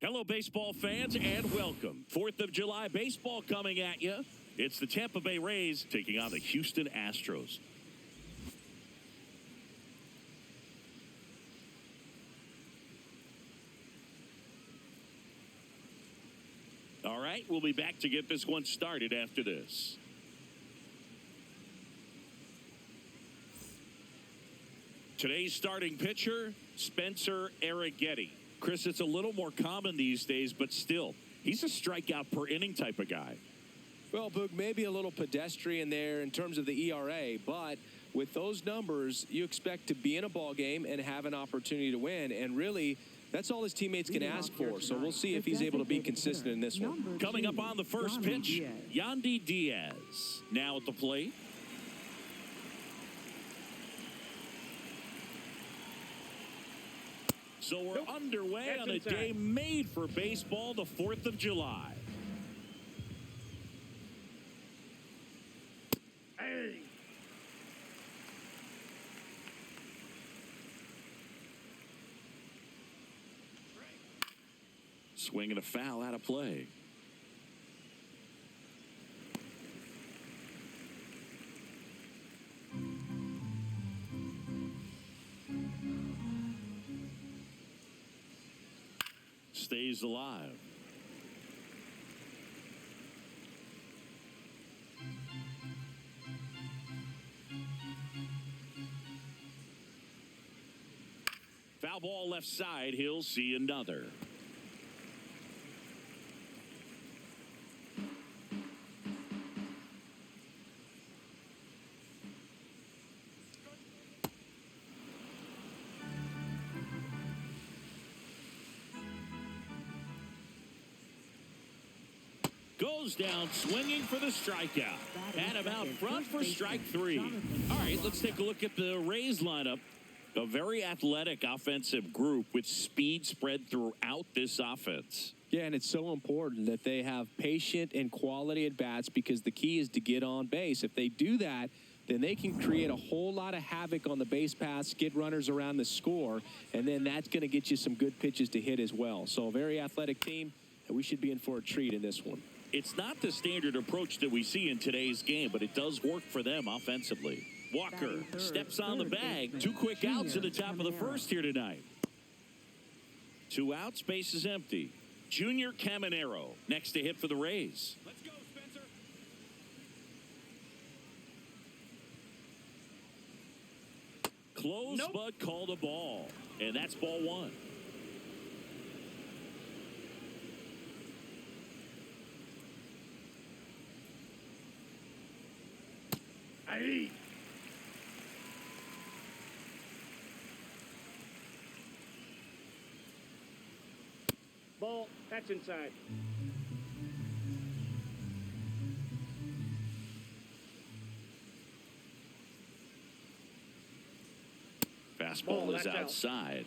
Hello, baseball fans, and welcome. 4th of July baseball coming at you. It's the Tampa Bay Rays taking on the Houston Astros. All right, we'll be back to get this one started after this. Today's starting pitcher, Spencer Arrighetti. Chris, it's a little more common these days, but still, he's a strikeout per inning type of guy. Well, Boog, maybe a little pedestrian there in terms of the ERA, but with those numbers, you expect to be in a ball game and have an opportunity to win. And really, that's all his teammates can ask for. So we'll see if he's able to be consistent in this one. Coming up on the first pitch, Yandy Diaz now at the plate. So we're underway on a day made for baseball, the 4th of July. Hey. Swing and a foul out of play. Stays alive. Foul ball left side. He'll see another. Goes down swinging for the strikeout. And about front for strike three. All right, let's take a look at the Rays lineup. A very athletic offensive group with speed spread throughout this offense. Yeah, and it's so important that they have patient and quality at bats because the key is to get on base. If they do that, then they can create a whole lot of havoc on the base paths, get runners around the score, and then that's going to get you some good pitches to hit as well. So a very athletic team, and we should be in for a treat in this one. It's not the standard approach that we see in today's game, but it does work for them offensively. Walker steps on the bag. 2 quick outs at the top of the first here tonight. 2 outs, base is empty. Junior Caminero next to hit for the Rays. Let's go, Spencer. Close, but called a ball. And that's ball 1. Hey. Ball, that's inside. Fastball is outside.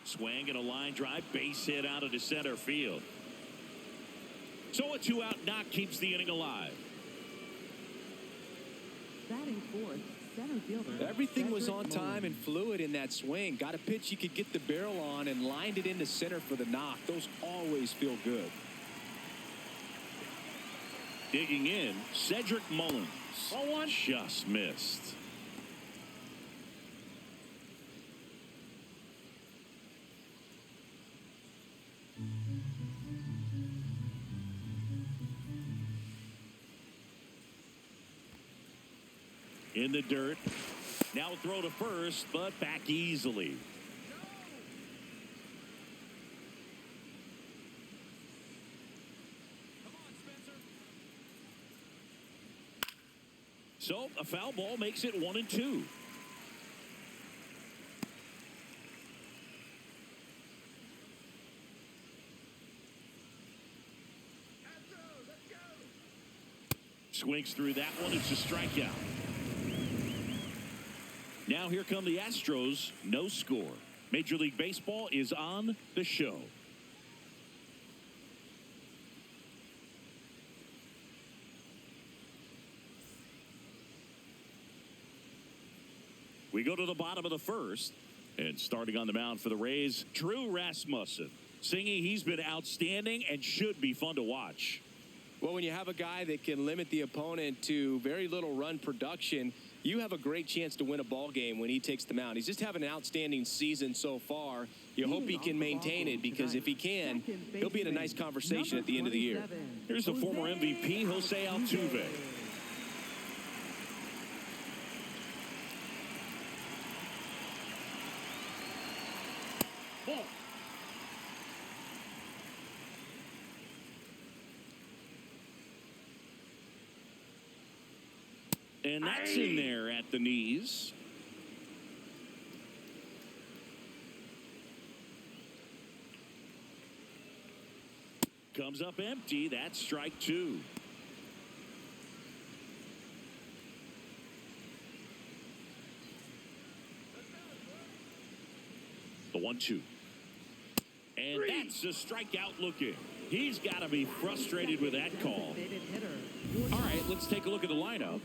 Swing and a line drive, base hit out of the center field. So a 2-out knock keeps the inning alive. Batting fourth, center fielder. Everything was on time and fluid in that swing. Got a pitch you could get the barrel on and lined it into center for the knock. Those always feel good. Digging in, Cedric Mullins. Ball 1. Just missed. In the dirt. Now throw to first, but back easily. So a foul ball makes it 1-2. Swings through that one. It's a strikeout. Now here come the Astros. No score. Major League Baseball is on the show. We go to the bottom of the first. And starting on the mound for the Rays, Drew Rasmussen. Singing, he's been outstanding and should be fun to watch. Well, when you have a guy that can limit the opponent to very little run production, you have a great chance to win a ball game when he takes the mound. He's just having an outstanding season so far. You hope he can maintain it, because if he can, he'll be in a nice conversation at the end of the year. Here's the former MVP, Jose Altuve. Ball. And that's in there at the knees. Comes up empty. That's strike two. The 1-2. And that's a strikeout looking. He's got to be frustrated with that call. All right, let's take a look at the lineup.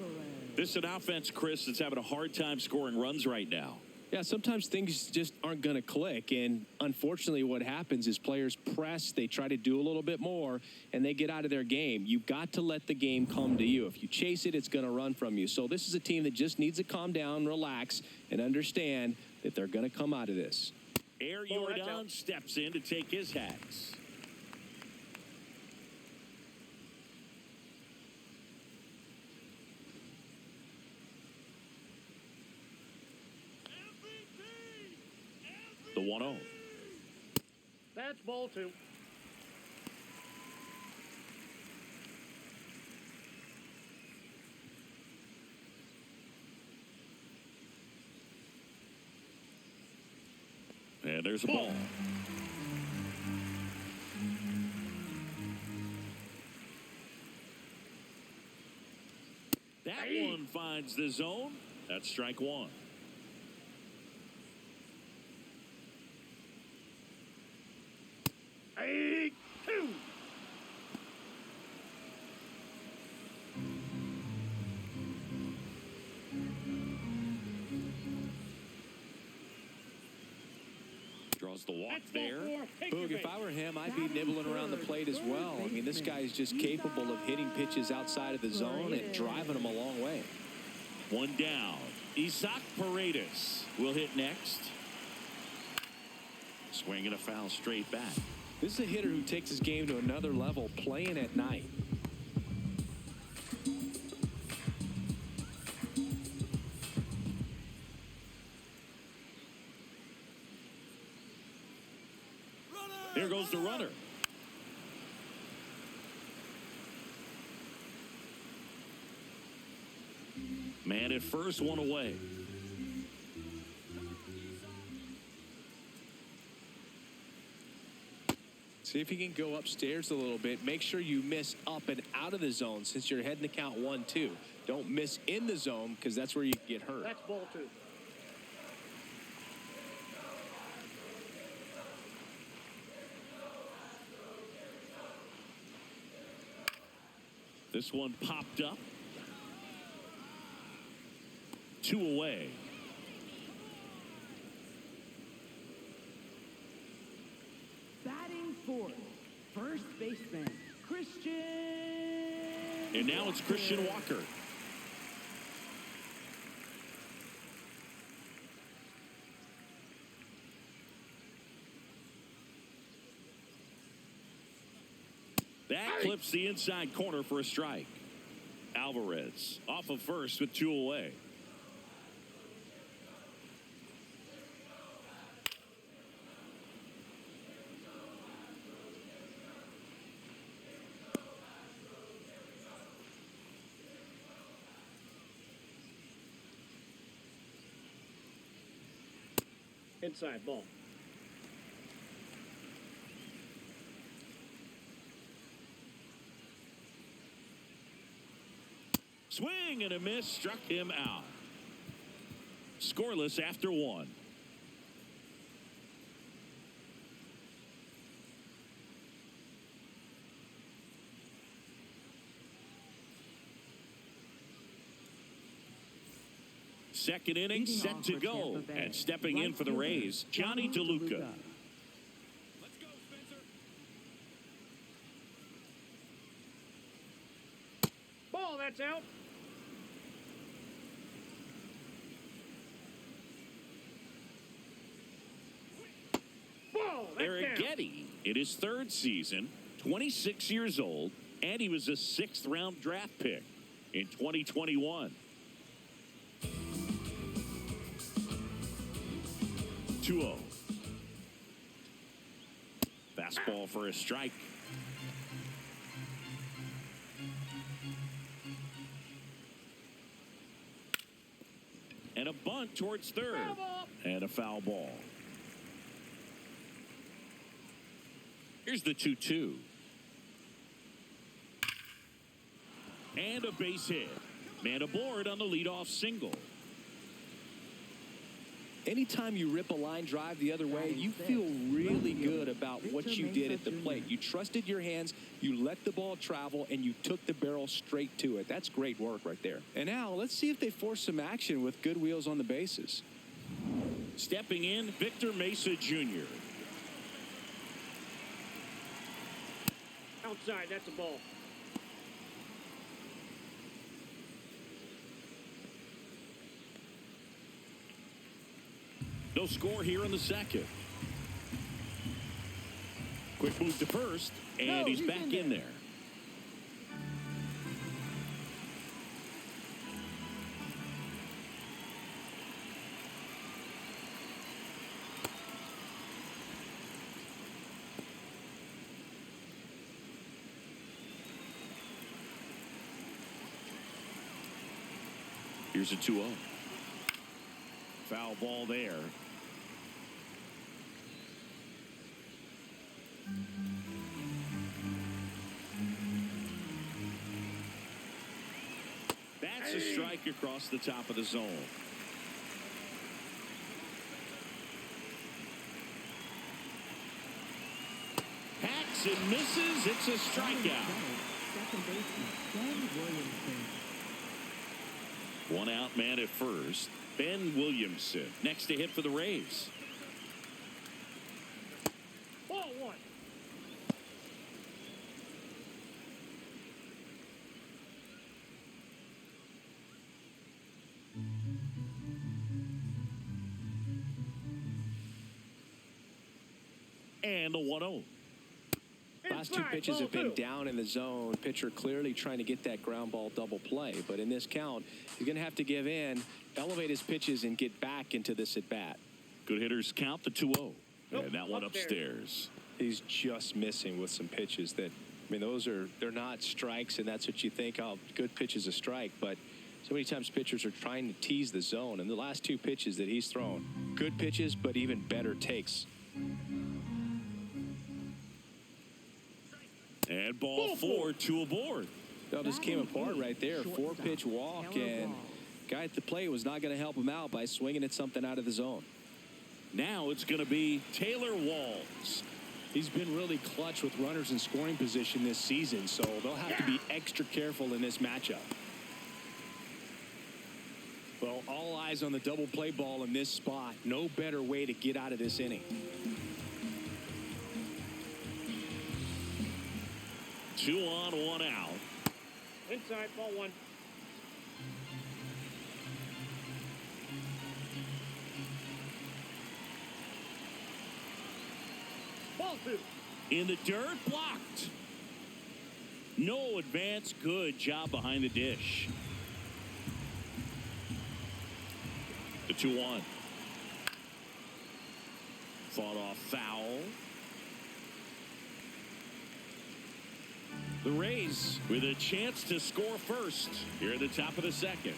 This is an offense, Chris, that's having a hard time scoring runs right now. Yeah, sometimes things just aren't going to click, and unfortunately what happens is players press, they try to do a little bit more, and they get out of their game. You've got to let the game come to you. If you chase it, it's going to run from you. So this is a team that just needs to calm down, relax, and understand that they're going to come out of this. Air Jordan steps in to take his hacks. The 1-0. That's ball two. And there's a ball. That one finds the zone. That's strike one. Two. Draws the walk there. Boog, if I were him, I'd be nibbling around the plate as well. I mean, this guy is just capable of hitting pitches outside of the zone and driving them a long way. One down. Isaac Paredes will hit next. Swinging a foul straight back. This is a hitter who takes his game to another level, playing at night. Here goes the runner. Man at first, one away. See if you can go upstairs a little bit. Make sure you miss up and out of the zone since you're heading to count 1-2. Don't miss in the zone, because that's where you get hurt. That's ball two. This one popped up. 2 away. Batting fourth, first baseman, Christian. And now it's Christian Walker. That clips the inside corner for a strike. Alvarez off of first with 2 away. Inside ball. Swing and a miss, struck him out. Scoreless after 1. Second inning Leading set off to for go. Tampa Bay, And stepping in right for the fielder, Rays, Johnny DeLuca. Let's go, Spencer. Ball, that's out. Ball, that's Eric down. Getty in his third season, 26 years old, and he was a 6th-round draft pick in 2021. 2-0. Fastball for a strike. And a bunt towards third. Foul ball. And a foul ball. Here's the 2-2. And a base hit. Man aboard on the leadoff single. Anytime you rip a line drive the other way, you feel really good about what you did at the plate. You trusted your hands, you let the ball travel, and you took the barrel straight to it. That's great work right there. And now let's see if they force some action with good wheels on the bases. Stepping in, Victor Mesa Jr. Outside, that's a ball. No score here in the second. Quick move to first, and he's back in there. Here's a 2-0. Foul ball there. That's a strike across the top of the zone. Hacks and misses. It's a strikeout. Second baseman, Ben Williamson. One out man at first. Ben Williamson next to hit for the Rays. Ball one. And the 1-0. Last two pitches have been down in the zone. Pitcher clearly trying to get that ground ball double play. But in this count, he's going to have to give in, elevate his pitches, and get back into this at bat. Good hitters count the 2-0. Nope, And that one upstairs. He's just missing with some pitches that, I mean, they're not strikes, and that's what you think, oh, good pitch is a strike. But so many times pitchers are trying to tease the zone. And the last two pitches that he's thrown, good pitches, but even better takes. And ball 4, 2 aboard. That just came apart right there. 4-pitch walk, and guy at the plate was not going to help him out by swinging at something out of the zone. Now it's going to be Taylor Walls. He's been really clutch with runners in scoring position this season, so they'll have to be extra careful in this matchup. Well, all eyes on the double play ball in this spot. No better way to get out of this inning. 2 on, 1 out. Inside, ball one. Ball two. In the dirt, blocked. No advance, good job behind the dish. The 2-1. Fought off foul. The Rays with a chance to score first here at the top of the second.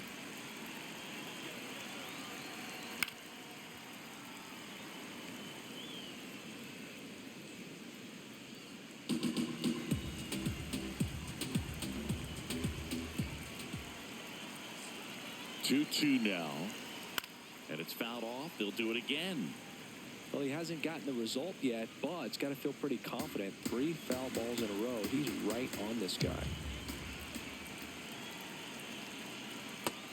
Two now. And it's fouled off. They'll do it again. Well, he hasn't gotten the result yet, but it's got to feel pretty confident. 3 foul balls in a row. He's right on this guy.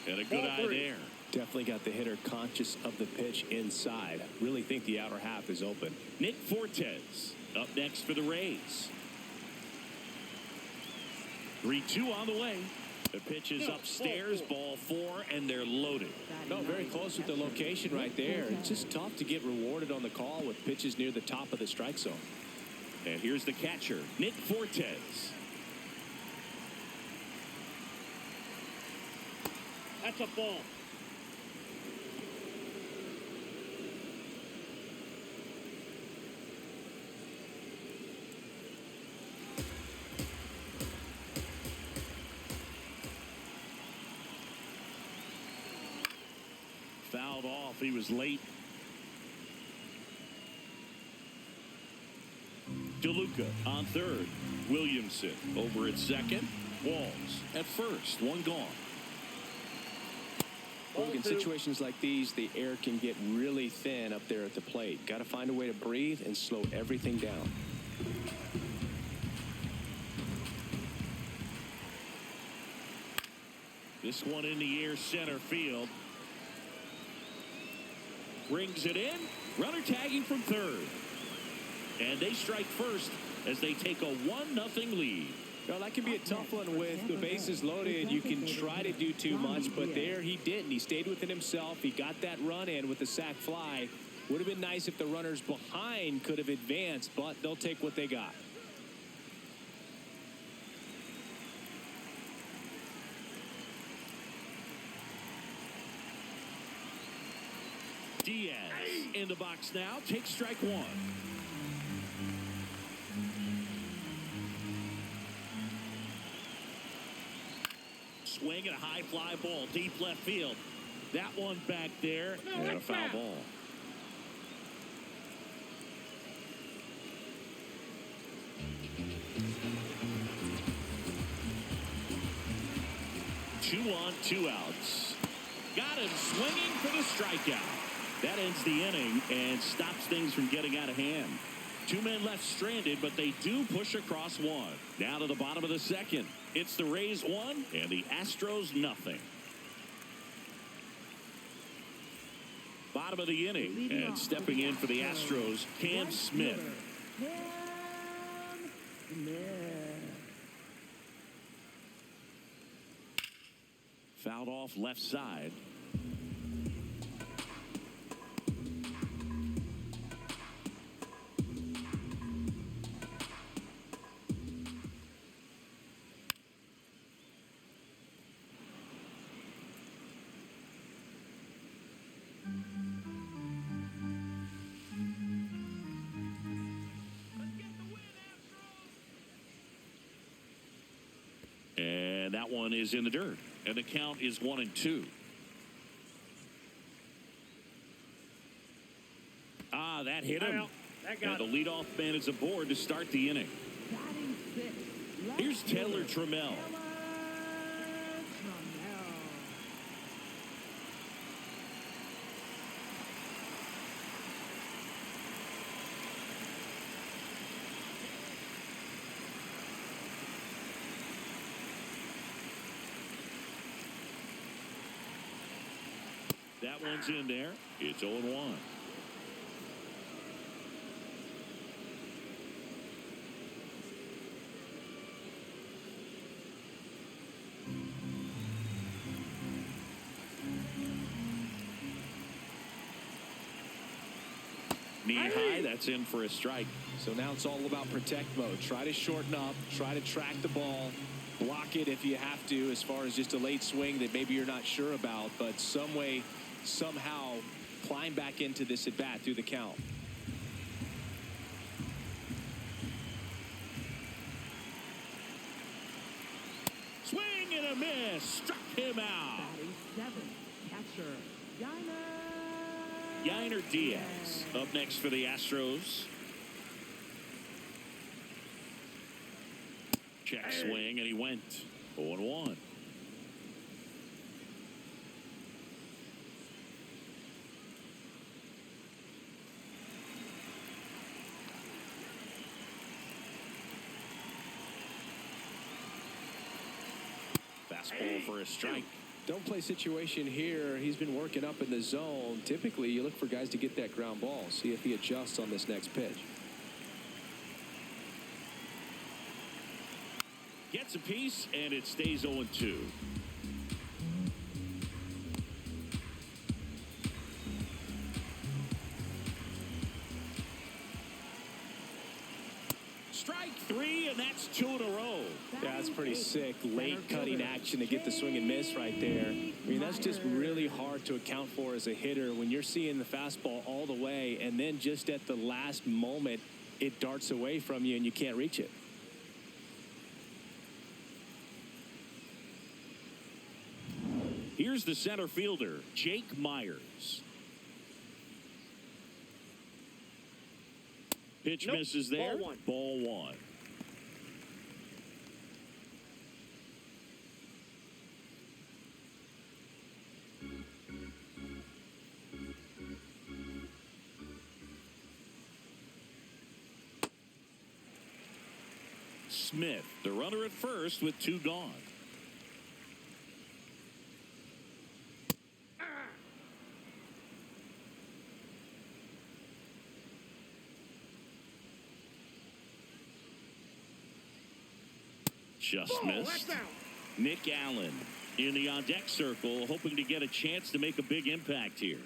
And a good eye there. Definitely got the hitter conscious of the pitch inside. Really think the outer half is open. Nick Fortes up next for the Rays. 3-2 on the way. The pitch is upstairs, ball 4, and they're loaded. No, very close with the location right there. It's just tough to get rewarded on the call with pitches near the top of the strike zone. And here's the catcher, Nick Fortes. That's a ball. Fouled off. He was late. DeLuca on third. Williamson over at second. Walls at first. One gone. Look, in situations like these, the air can get really thin up there at the plate. Got to find a way to breathe and slow everything down. This one in the air, center field. Brings it in. Runner tagging from third. And they strike first as they take a 1-0 lead. Well, that can be a tough one with the bases loaded. You can try to do too much, but there he didn't. He stayed within himself. He got that run in with the sac fly. Would have been nice if the runners behind could have advanced, but they'll take what they got. Diaz in the box now. Takes strike one. Swing and a high fly ball deep left field. That one back there and a foul ball. Two on, 2 outs. Got him swinging for the strikeout. That ends the inning and stops things from getting out of hand. 2 men left stranded, but they do push across one. Now to the bottom of the second. It's the Rays 1 and the Astros 0. Bottom of the inning, and stepping in for the Astros, Cam Smith. Fouled off left side. And that one is in the dirt. And the count is 1-2. Ah, that hit him. And the leadoff man is aboard to start the inning. Here's Taylor Trammell. That one's in there. It's 0-1. Knee high, that's in for a strike. So now it's all about protect mode. Try to shorten up, try to track the ball, block it if you have to, as far as just a late swing that maybe you're not sure about, but some way, somehow climb back into this at bat through the count. Swing and a miss. Struck him out. Catcher Yainer Diaz up next for the Astros. Check swing, and he went 0-1. Fastball for a strike. Don't play situation here. He's been working up in the zone. Typically, you look for guys to get that ground ball. See if he adjusts on this next pitch. Gets a piece, and it stays 0-2. Strike 3, and that's 2 in a row. Yeah, that's pretty sick. Late cutting action to get the swing and miss right there. I mean, that's just really hard to account for as a hitter when you're seeing the fastball all the way, and then just at the last moment, it darts away from you and you can't reach it. Here's the center fielder, Jake Myers. Pitch misses there. Ball one. Smith, the runner at first with 2 gone. Just missed. Nick Allen in the on-deck circle, hoping to get a chance to make a big impact here.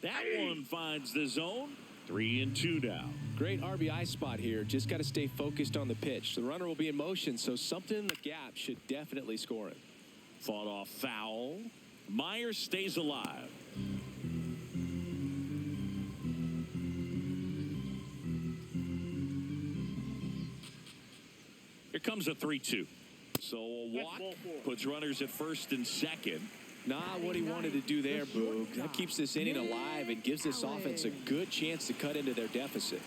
That one finds the zone. 3-2 now. Great RBI spot here. Just got to stay focused on the pitch. The runner will be in motion, so something in the gap should definitely score it. Fought off foul. Myers stays alive. Here comes a 3-2. So a walk puts runners at first and second. Not what he wanted to do there, Boog. That keeps this inning alive and gives this offense a good chance to cut into their deficit.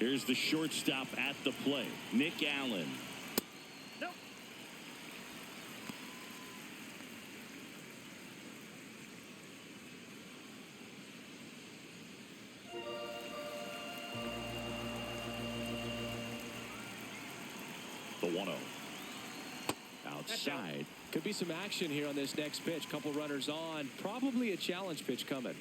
Here's the shortstop at the plate, Nick Allen. Nope. The 1-0. Outside. Could be some action here on this next pitch. Couple runners on. Probably a challenge pitch coming.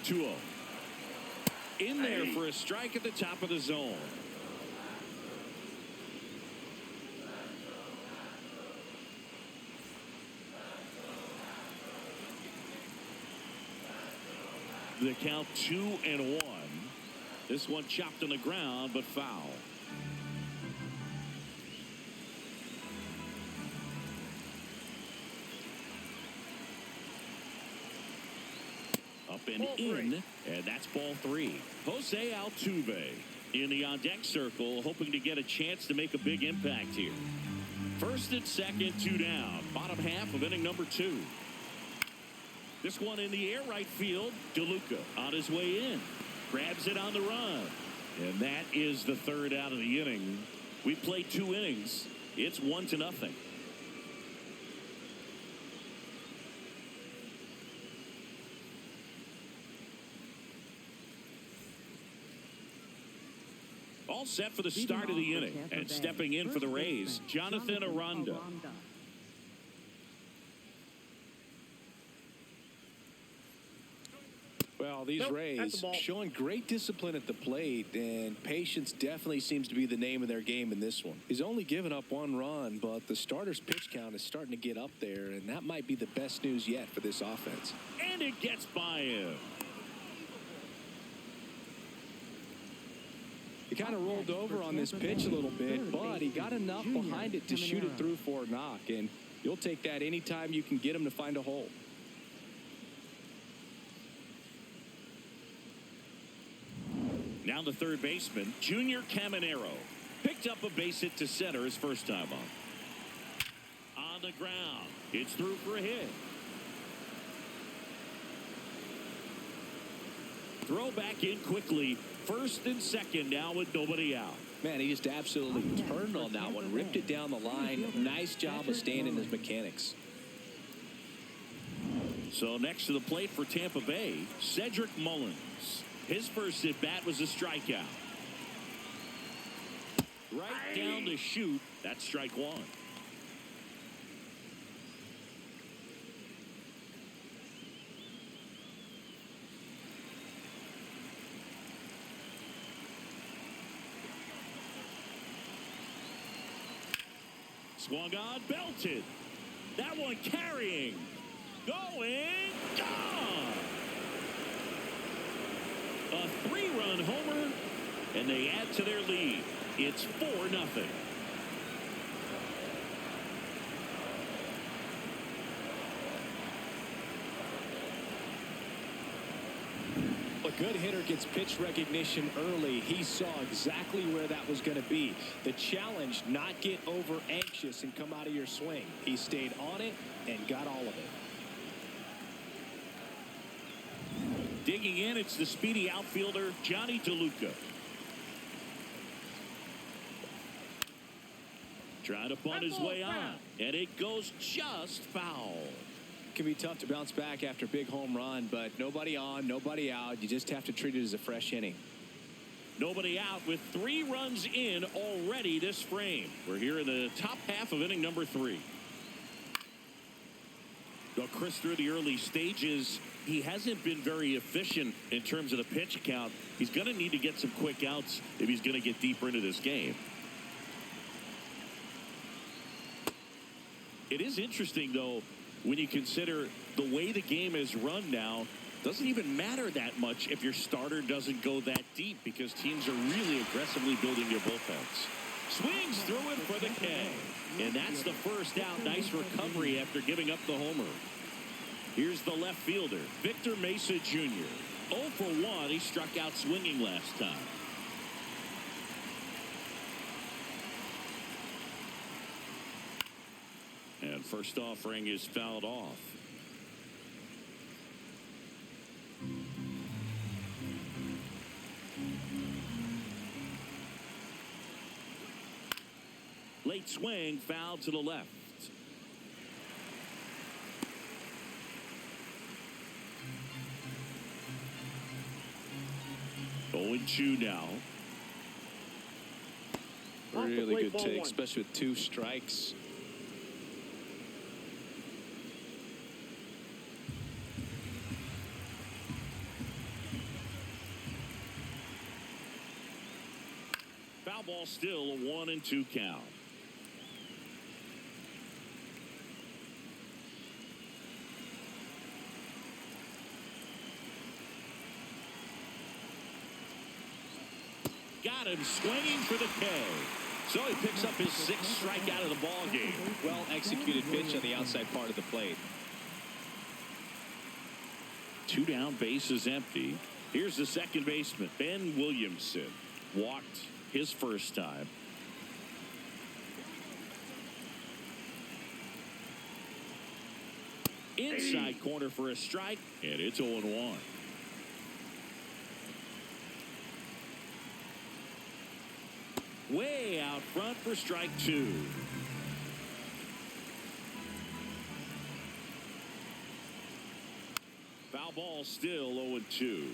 Two-0. In there for a strike at the top of the zone. The count 2-1. This one chopped on the ground, but foul. Up and in, and that's ball 3. Jose Altuve in the on-deck circle, hoping to get a chance to make a big impact here. First and second, 2 down. Bottom half of inning number 2. This one in the air right field. DeLuca on his way in. Grabs it on the run. And that is the third out of the inning. We played 2 innings. It's 1-0. All set for the start of the inning. And stepping in for the Rays, Jonathan Aranda. Well, these Rays showing great discipline at the plate, and patience definitely seems to be the name of their game in this one. He's only given up 1 run, but the starter's pitch count is starting to get up there, and that might be the best news yet for this offense. And it gets by him. He kind of rolled over on this pitch a little bit, but he got enough behind it to shoot it through for a knock, and you'll take that anytime you can get him to find a hole. Now the third baseman, Junior Caminero. Picked up a base hit to center his first time up. On the ground. It's through for a hit. Throw back in quickly. First and second now with nobody out. Man, he just absolutely turned on that one. Ripped it down the line. Nice job of staying in his mechanics. So next to the plate for Tampa Bay, Cedric Mullins. His first at bat was a strikeout. Right down to shoot. That's strike one. Swung on, belted. That one carrying. Going, gone. A 3-run homer, and they add to their lead. It's 4-0. A good hitter gets pitch recognition early. He saw exactly where that was going to be. The challenge, not get over anxious and come out of your swing. He stayed on it and got all of it. Digging in, it's the speedy outfielder, Johnny DeLuca. Trying to bunt his way on, and it goes just foul. Can be tough to bounce back after a big home run, but nobody on, nobody out. You just have to treat it as a fresh inning. Nobody out with 3 runs in already this frame. We're here in the top half of inning number 3. Well, Chris, through the early stages, he hasn't been very efficient in terms of the pitch count. He's going to need to get some quick outs if he's going to get deeper into this game. It is interesting, though, when you consider the way the game is run now. Doesn't even matter that much if your starter doesn't go that deep, because teams are really aggressively building their bullpens. Swings through it for the K. And that's the first out. Nice recovery after giving up the homer. Here's the left fielder, Victor Mesa Jr. 0 for 1. He struck out swinging last time. And first offering is fouled off. Late swing, foul to the left. Going 2 now. Really good take, especially with 2 strikes. Foul ball, still a 1-2 count. Got him swinging for the K. So he picks up his 6th strikeout of the ball game. Well executed pitch on the outside part of the plate. 2 down, base is empty. Here's the second baseman, Ben Williamson. Walked his first time. Inside corner for a strike, and it's 0-1. Way out front for strike 2. Foul ball, still 0-2.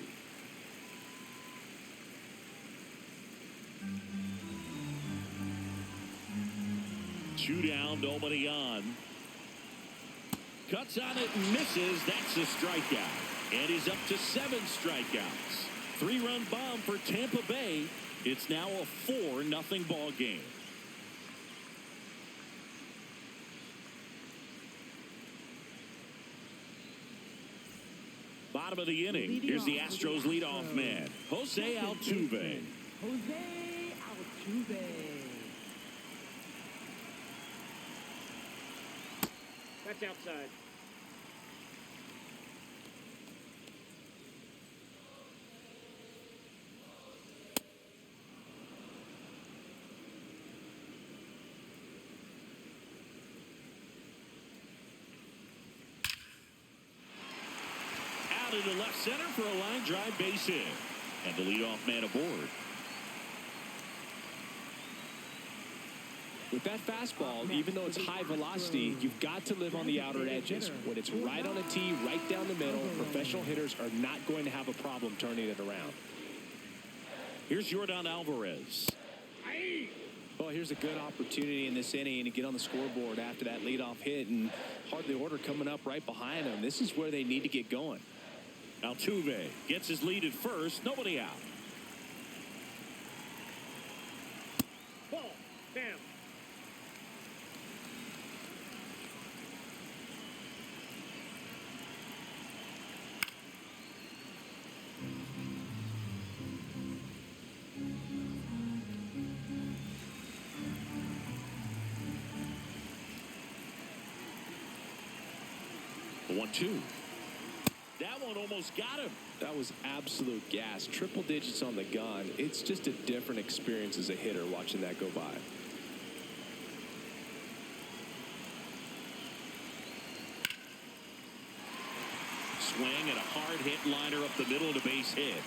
Two down, nobody on. Cuts on it and misses. That's a strikeout. And he's up to 7 strikeouts. 3-run bomb for Tampa Bay. It's now a 4-0 ball game. Bottom of the inning. Here's the Astros leadoff man, Jose Altuve. Jose Altuve. That's outside. Out into left center for a line drive base hit. And the leadoff man aboard. With that fastball, even though it's high velocity, you've got to live on the outer edges. When it's right on a tee, right down the middle, professional hitters are not going to have a problem turning it around. Here's Yordan Alvarez. Well, here's a good opportunity in this inning to get on the scoreboard after that leadoff hit, and hardly order coming up right behind them. This is where they need to get going. Altuve gets his lead at first. Nobody out. Ball. Down. The 1-2. That one almost got him. That was absolute gas. Triple digits on the gun. It's just a different experience as a hitter watching that go by. Swing and a hard hit liner up the middle of the base hit.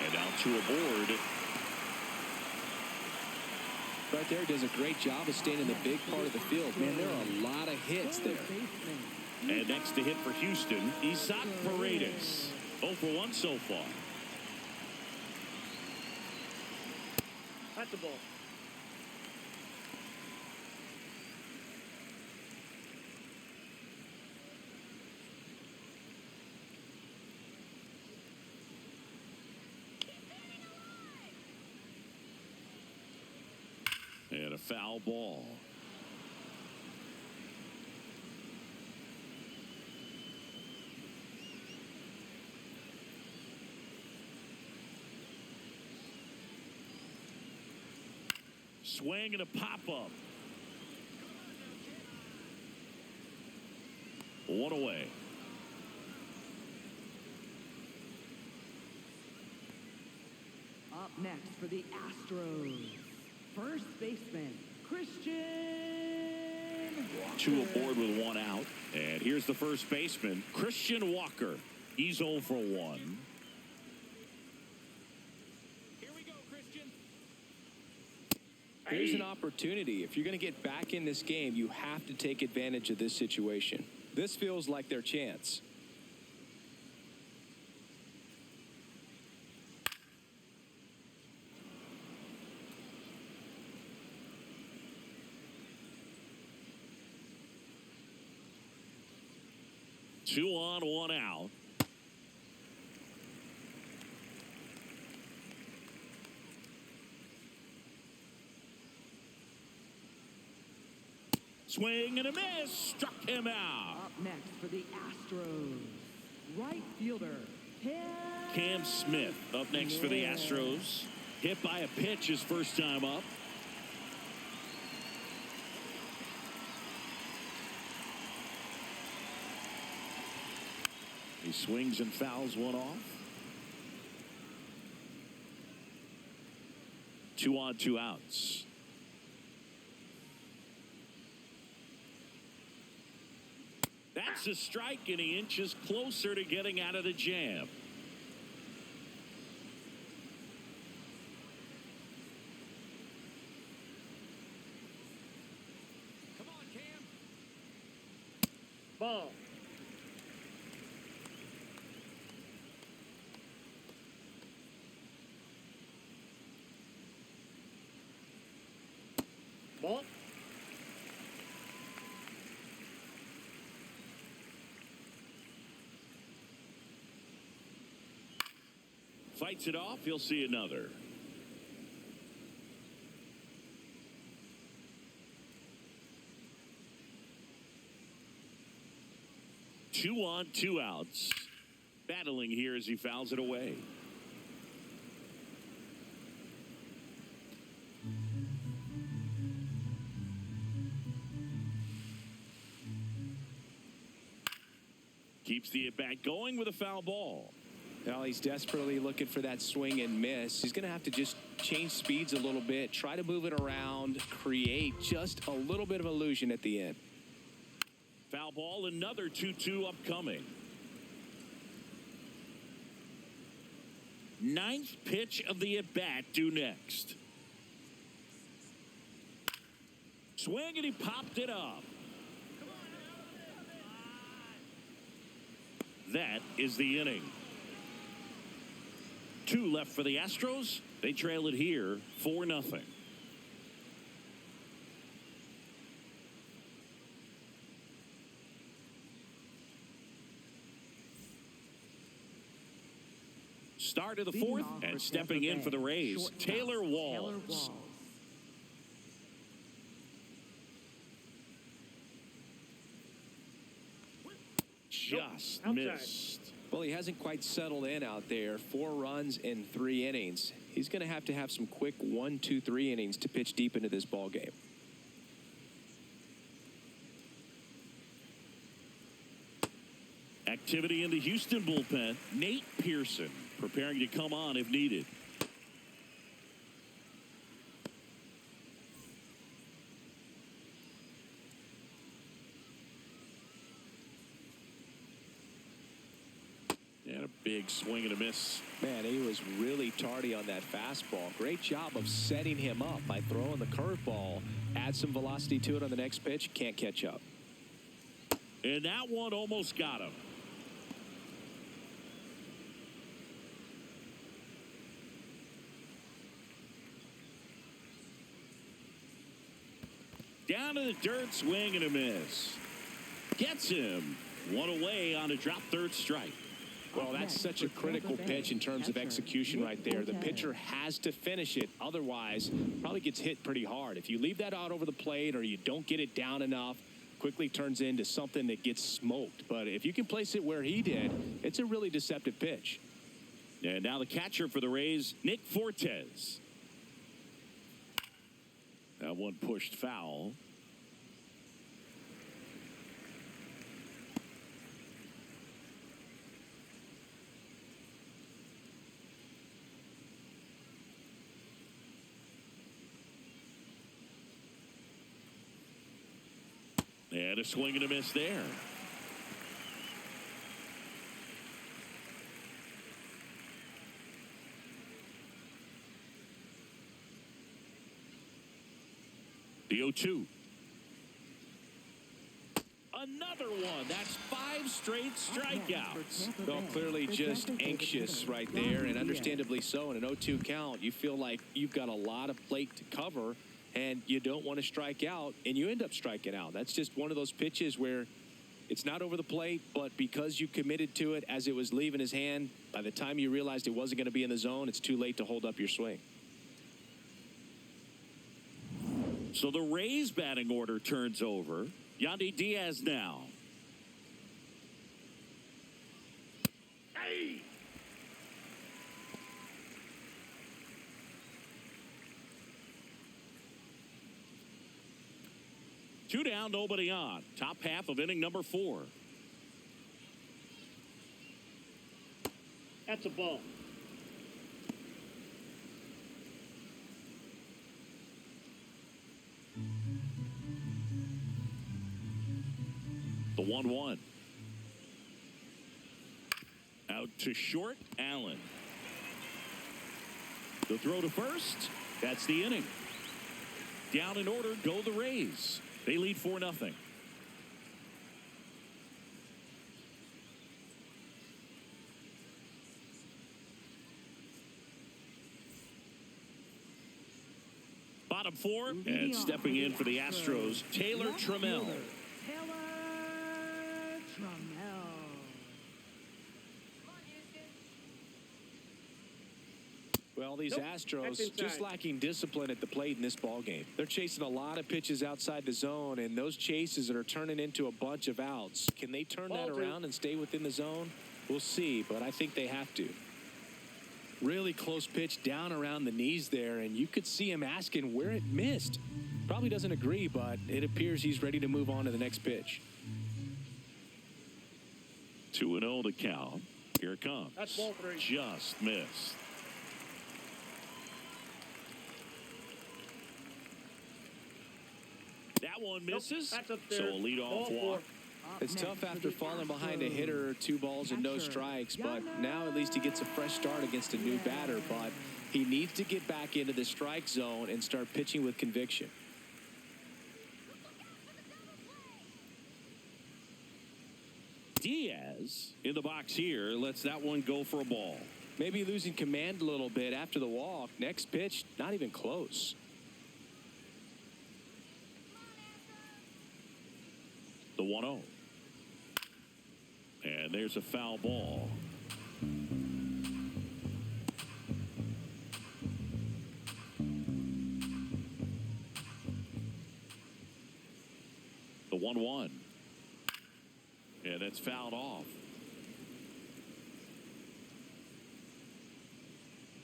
And out to a board. Right there, does a great job of staying in the big part of the field. Man, there are a lot of hits there. And next to hit for Houston, Isaac Paredes. 0 for 1 so far. That's the ball. And a foul ball. Swing and a pop-up. 1 away. Up next for the Astros, first baseman, Christian. 2 aboard with 1 out. And here's the first baseman, Christian Walker. He's 0 for 1. Here we go, Christian. Here's an opportunity. If you're going to get back in this game, you have to take advantage of this situation. This feels like their chance. Two on, 1 out. Swing and a miss. Struck him out. Up next for the Astros, right fielder, Cam Smith up next for the Astros. Hit by a pitch his first time up. He swings and fouls 1 off. 2 on, 2 outs. That's a strike, and he inches closer to getting out of the jam. Come on, Cam. Ball. Ball. Fights it off. He'll see another. Two on, 2 outs. Battling here as he fouls it away. Keeps the at-bat going with a foul ball. Now he's desperately looking for that swing and miss. He's going to have to just change speeds a little bit, try to move it around, create just a little bit of illusion at the end. Foul ball, another 2-2 upcoming. 9th pitch of the at-bat due next. Swing, and he popped it up. That is the inning. 2 left for the Astros. They trail it here 4-0. Start of the 4th, and stepping in for the Rays, Taylor Walls. Just missed. Well, he hasn't quite settled in out there. 4 runs in 3 innings. He's going to have some quick 1, 2, 3 innings to pitch deep into this ball game. Activity in the Houston bullpen. Nate Pearson preparing to come on if needed. And a big swing and a miss. Man, he was really tardy on that fastball. Great job of setting him up by throwing the curveball. Add some velocity to it on the next pitch. Can't catch up. And that one almost got him. Down to the dirt, swing and a miss. Gets him. 1 away on a drop third strike. Well, that's such a critical pitch in terms of execution right there. The pitcher has to finish it. Otherwise, probably gets hit pretty hard. If you leave that out over the plate or you don't get it down enough, quickly turns into something that gets smoked. But if you can place it where he did, it's a really deceptive pitch. And now the catcher for the Rays, Nick Fortes. That one pushed foul. And a swing and a miss there. The 0-2. Another one. That's 5 straight strikeouts. Well, clearly just anxious right there, and understandably so. In an 0-2 count, you feel like you've got a lot of plate to cover, and you don't want to strike out, and you end up striking out. That's just one of those pitches where it's not over the plate, but because you committed to it as it was leaving his hand, by the time you realized it wasn't going to be in the zone, it's too late to hold up your swing. So the Rays batting order turns over. Yandy Diaz now. Hey! Two down, nobody on. Top half of inning number 4. That's a ball. The 1-1. Out to short, Allen. The throw to first. That's the inning. Down in order go the Rays. They lead 4-0. Bottom 4, and stepping in for the Astros, Taylor Trammell. Well, these Astros just lacking discipline at the plate in this ballgame. They're chasing a lot of pitches outside the zone, and those chases are turning into a bunch of outs. Can they turn that around and stay within the zone? We'll see, but I think they have to. Really close pitch down around the knees there, and you could see him asking where it missed. Probably doesn't agree, but it appears he's ready to move on to the next pitch. 2-0 the count. Here it comes. That's ball 3. Just missed. That one misses. That's up So there. a leadoff Ball 4. walk. It's tough after falling behind a hitter, 2 balls and no strikes, but now at least he gets a fresh start against a new batter. But he needs to get back into the strike zone and start pitching with conviction. Diaz in the box here lets that one go for a ball. Maybe losing command a little bit after the walk. Next pitch, not even close. The 1-0. And there's a foul ball. The 1-1. And that's fouled off.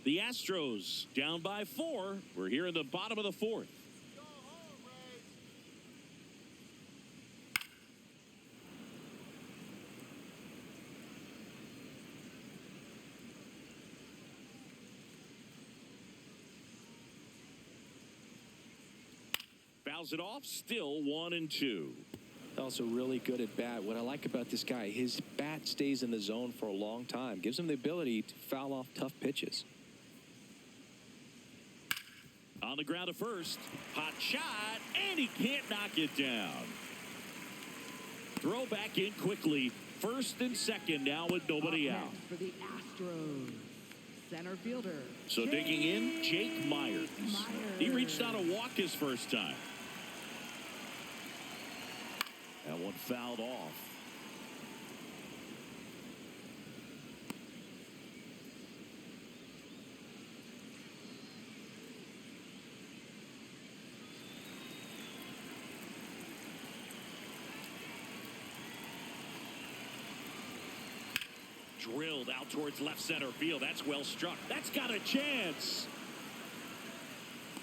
The Astros down by 4. We're here in the bottom of the 4th. Fouls it off, still 1-2. Also really good at bat. What I like about this guy, his bat stays in the zone for a long time. Gives him the ability to foul off tough pitches. On the ground at first. Hot shot, and he can't knock it down. Throw back in quickly. First and second now with nobody out. For the Astros, center fielder. So digging in, Jake Myers. He reached on a walk his first time. That one fouled off. Drilled out towards left center field. That's well struck. That's got a chance.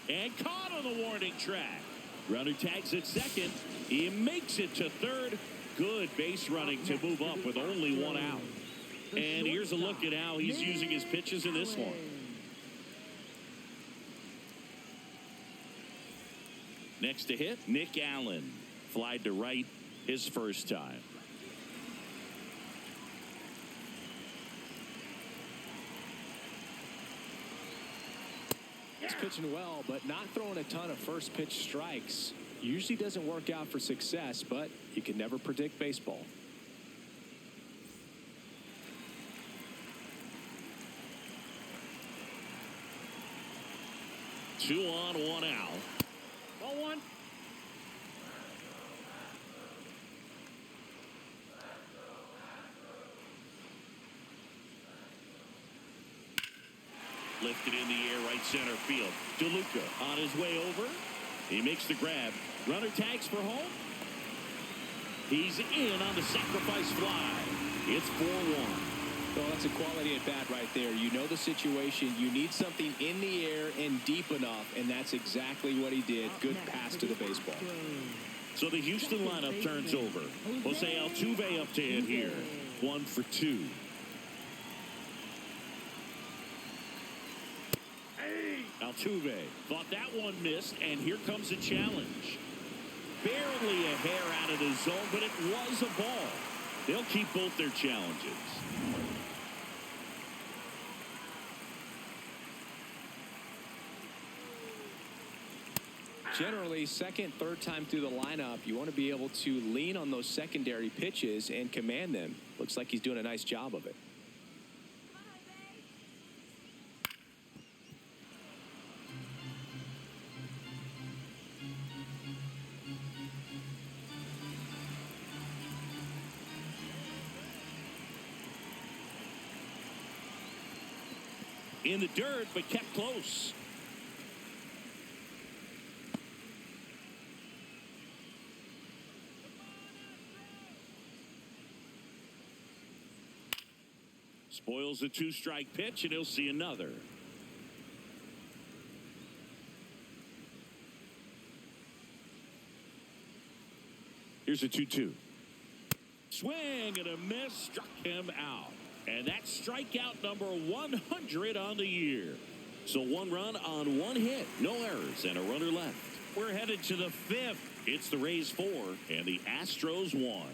And caught on the warning track. Runner tags at second. He makes it to third. Good base running to move up with only one out. And here's a look at how he's using his pitches in this one. Next to hit, Nick Allen. Flied to right his first time. He's pitching well, but not throwing a ton of first pitch strikes. Usually doesn't work out for success, but you can never predict baseball. Two on, one out. Ball one. Lifted in the air, right center field. DeLuca on his way over. He makes the grab. Runner tags for home. He's in on the sacrifice fly. It's 4-1. Well, that's a quality at bat right there. You know the situation. You need something in the air and deep enough, and that's exactly what he did. Good pass to the baseball. So the Houston lineup turns over. Jose Altuve up to hit here. 1 for 2. Altuve thought that one missed, and here comes a challenge. Barely a hair out of the zone, but it was a ball. They'll keep both their challenges. Generally, second, third time through the lineup, you want to be able to lean on those secondary pitches and command them. Looks like he's doing a nice job of it. In the dirt, but kept close. Spoils a 2-strike pitch, and he'll see another. Here's a 2-2. Swing and a miss, struck him out. And that's strikeout number 100 on the year. So 1 run on 1 hit, no errors, and a runner left. We're headed to the 5th. It's the Rays 4 and the Astros 1.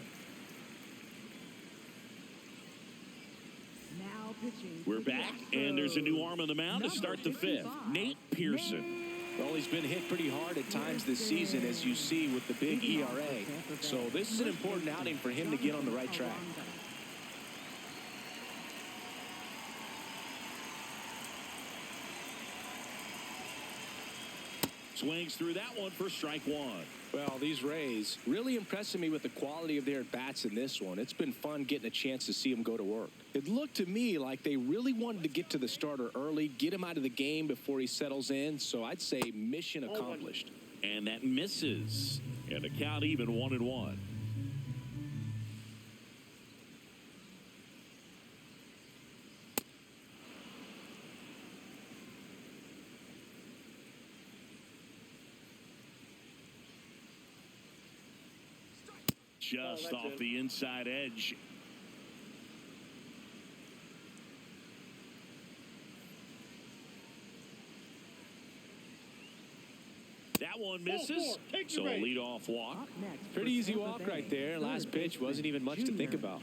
Now pitching. We're back, and there's a new arm on the mound to start the 5th. Nate Pearson. Well, he's been hit pretty hard at times this season, as you see with the big ERA. So this is an important outing for him to get on the right track. Swings through that one for strike one. Well, these Rays really impressing me with the quality of their at-bats in this one. It's been fun getting a chance to see them go to work. It looked to me like they really wanted to get to the starter early, get him out of the game before he settles in. So I'd say mission accomplished. And that misses. And the count even 1-1. Just off the inside edge. That one misses. So a leadoff walk. Pretty easy walk right there. Last pitch wasn't even much to think about.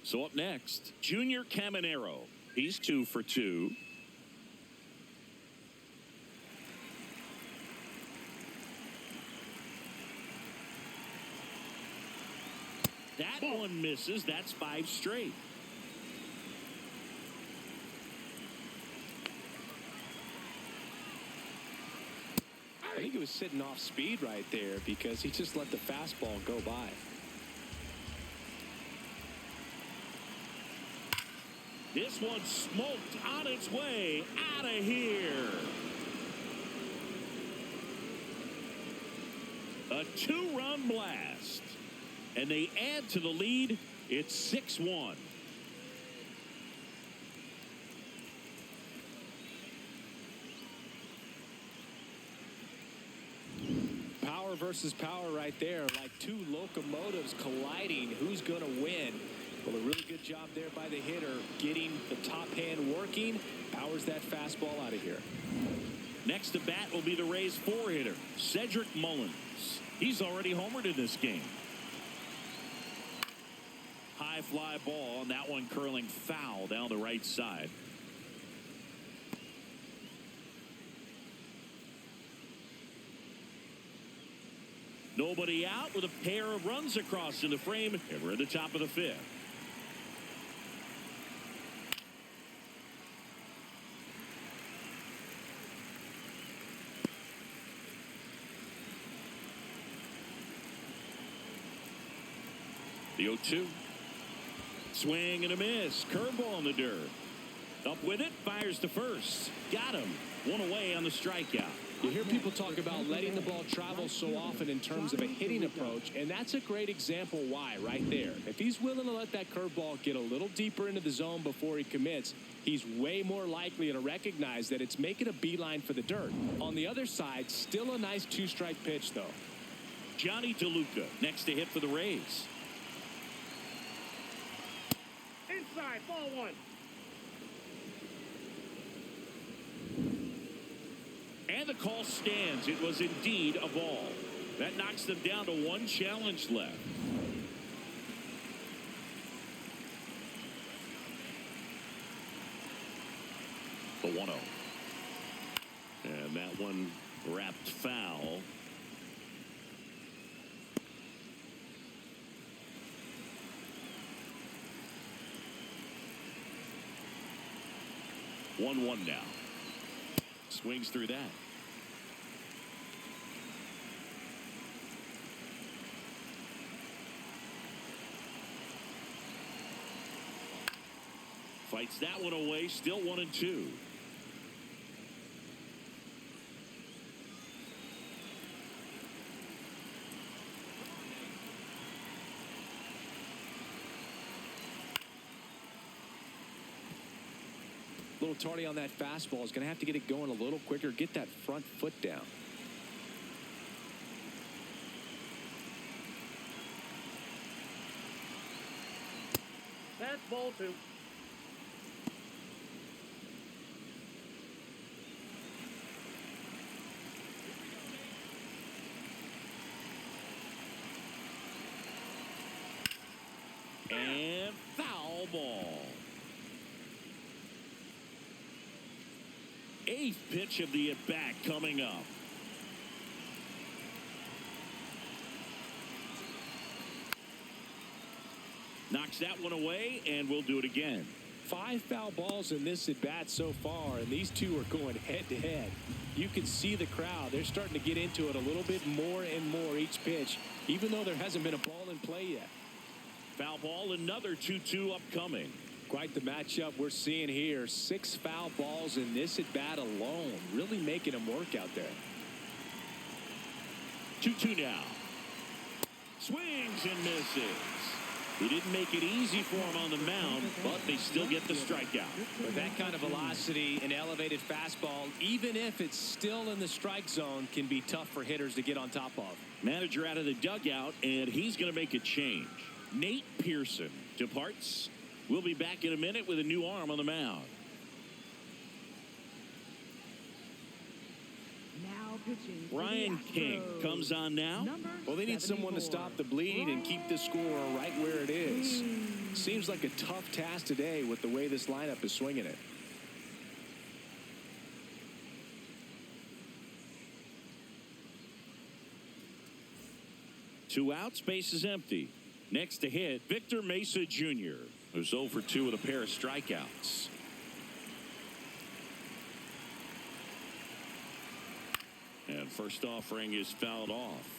So up next, Junior Caminero. He's 2 for 2. That one misses. That's 5 straight. I think he was sitting off speed right there because he just let the fastball go by. This one smoked on its way out of here. A 2-run blast. And they add to the lead. It's 6-1. Power versus power right there, like two locomotives colliding. Who's going to win? Well, a really good job there by the hitter, getting the top hand working. Powers that fastball out of here. Next to bat will be the Rays 4-hitter, Cedric Mullins. He's already homered in this game. High fly ball, and that one curling foul down the right side. Nobody out with a pair of runs across in the frame, and we're at the top of the 5th. The 0-2. Swing and a miss. Curveball in the dirt. Up with it. Fires to first. Got him. One away on the strikeout. You hear people talk about letting the ball travel so often in terms of a hitting approach, and that's a great example why right there. If he's willing to let that curveball get a little deeper into the zone before he commits, he's way more likely to recognize that it's making a beeline for the dirt. On the other side, still a nice 2-strike pitch, though. Johnny DeLuca next to hit for the Rays. Inside, ball 1. And the call stands. It was indeed a ball. That knocks them down to 1 challenge left. The 1-0. And that one wrapped foul. One now. Swings through that. Fights that one away. Still 1-2. A little tardy on that fastball. Is going to have to get it going a little quicker. Get that front foot down. That's ball 2. And foul ball. 8th pitch of the at-bat coming up. Knocks that one away, and we'll do it again. 5 foul balls in this at bat so far, and these two are going head to head. You can see the crowd. They're starting to get into it a little bit more and more each pitch, even though there hasn't been a ball in play yet. Foul ball, another 2-2 upcoming. Quite the matchup we're seeing here. 6 foul balls in this at bat alone, really making them work out there. 2-2 now. Swings and misses. He didn't make it easy for him on the mound, but they still get the strikeout. With that kind of velocity and elevated fastball, even if it's still in the strike zone, can be tough for hitters to get on top of. Manager out of the dugout, and he's going to make a change. Nate Pearson departs. We'll be back in a minute with a new arm on the mound. Now pitching for Ryan the King Astros. comes on now. Well, they need someone to stop the bleeding and keep the score right where it is. Seems like a tough task today with the way this lineup is swinging it. Two outs, base is empty. Next to hit, Victor Mesa Jr., who's 0 for 2 with a pair of strikeouts. And first offering is fouled off.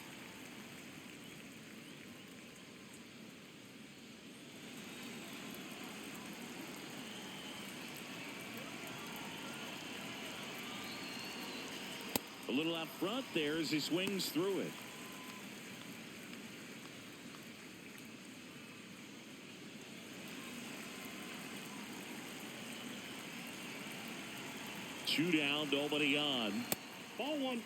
A little out front there as he swings through it. Two down, nobody on. Ball 1.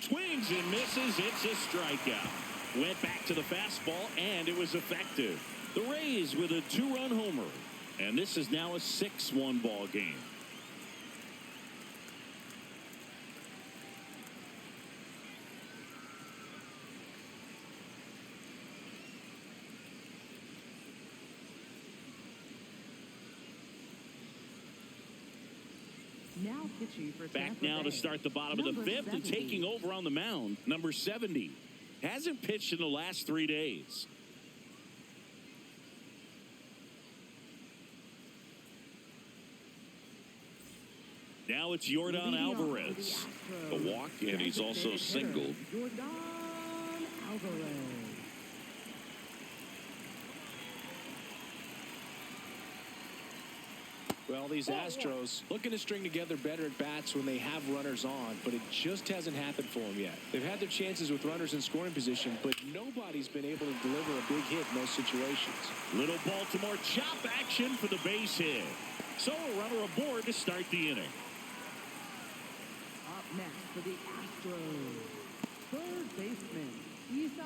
Swings and misses. It's a strikeout. Went back to the fastball, and it was effective. The Rays with a 2-run homer. And this is now a 6-1 ball game. Now pitching for Back Tampa now Bay. to start the bottom of the Number 5th and 70. taking over on the mound, number 70. Hasn't pitched in the last 3 days. Now it's Yordan Leading off for the Alvarez. Astros, A walk, and he's also designated singled. hitter, Yordan Alvarez. Well, these Astros looking to string together better at bats when they have runners on, but it just hasn't happened for them yet. They've had their chances with runners in scoring position, but nobody's been able to deliver a big hit in those situations. Little Baltimore chop action for the base hit. So a runner aboard to start the inning. Up next for the Astros, third baseman, Isaac.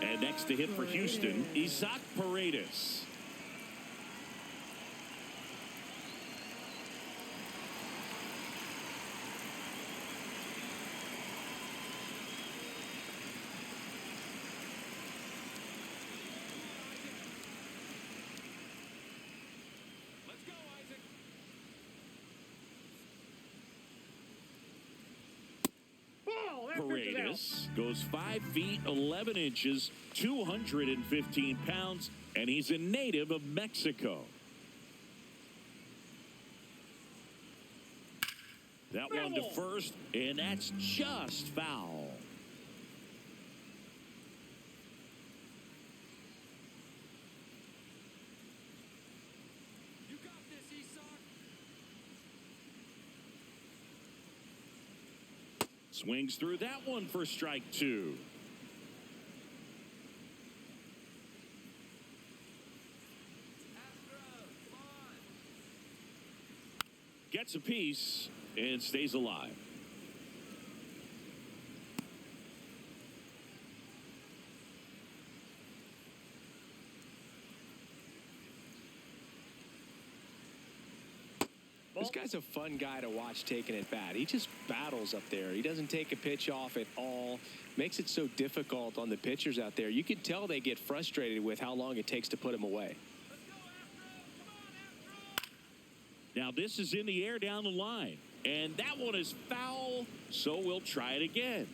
And next to hit for Houston, Isaac Paredes. Let's go, Isaac. Ball. That pitch is out. Paredes goes 5 feet 11 inches, 215 pounds, and he's a native of Mexico. That one to first, and that's just foul. You got this, Isak. Swings through that one for strike 2. Astros, come on. Gets a piece and stays alive. This guy's a fun guy to watch taking at bat. He just battles up there. He doesn't take a pitch off at all. Makes it so difficult on the pitchers out there. You can tell they get frustrated with how long it takes to put him away. Let's go, Astros. Come on, Astros. Now this is in the air down the line, and that one is foul, so we'll try it again.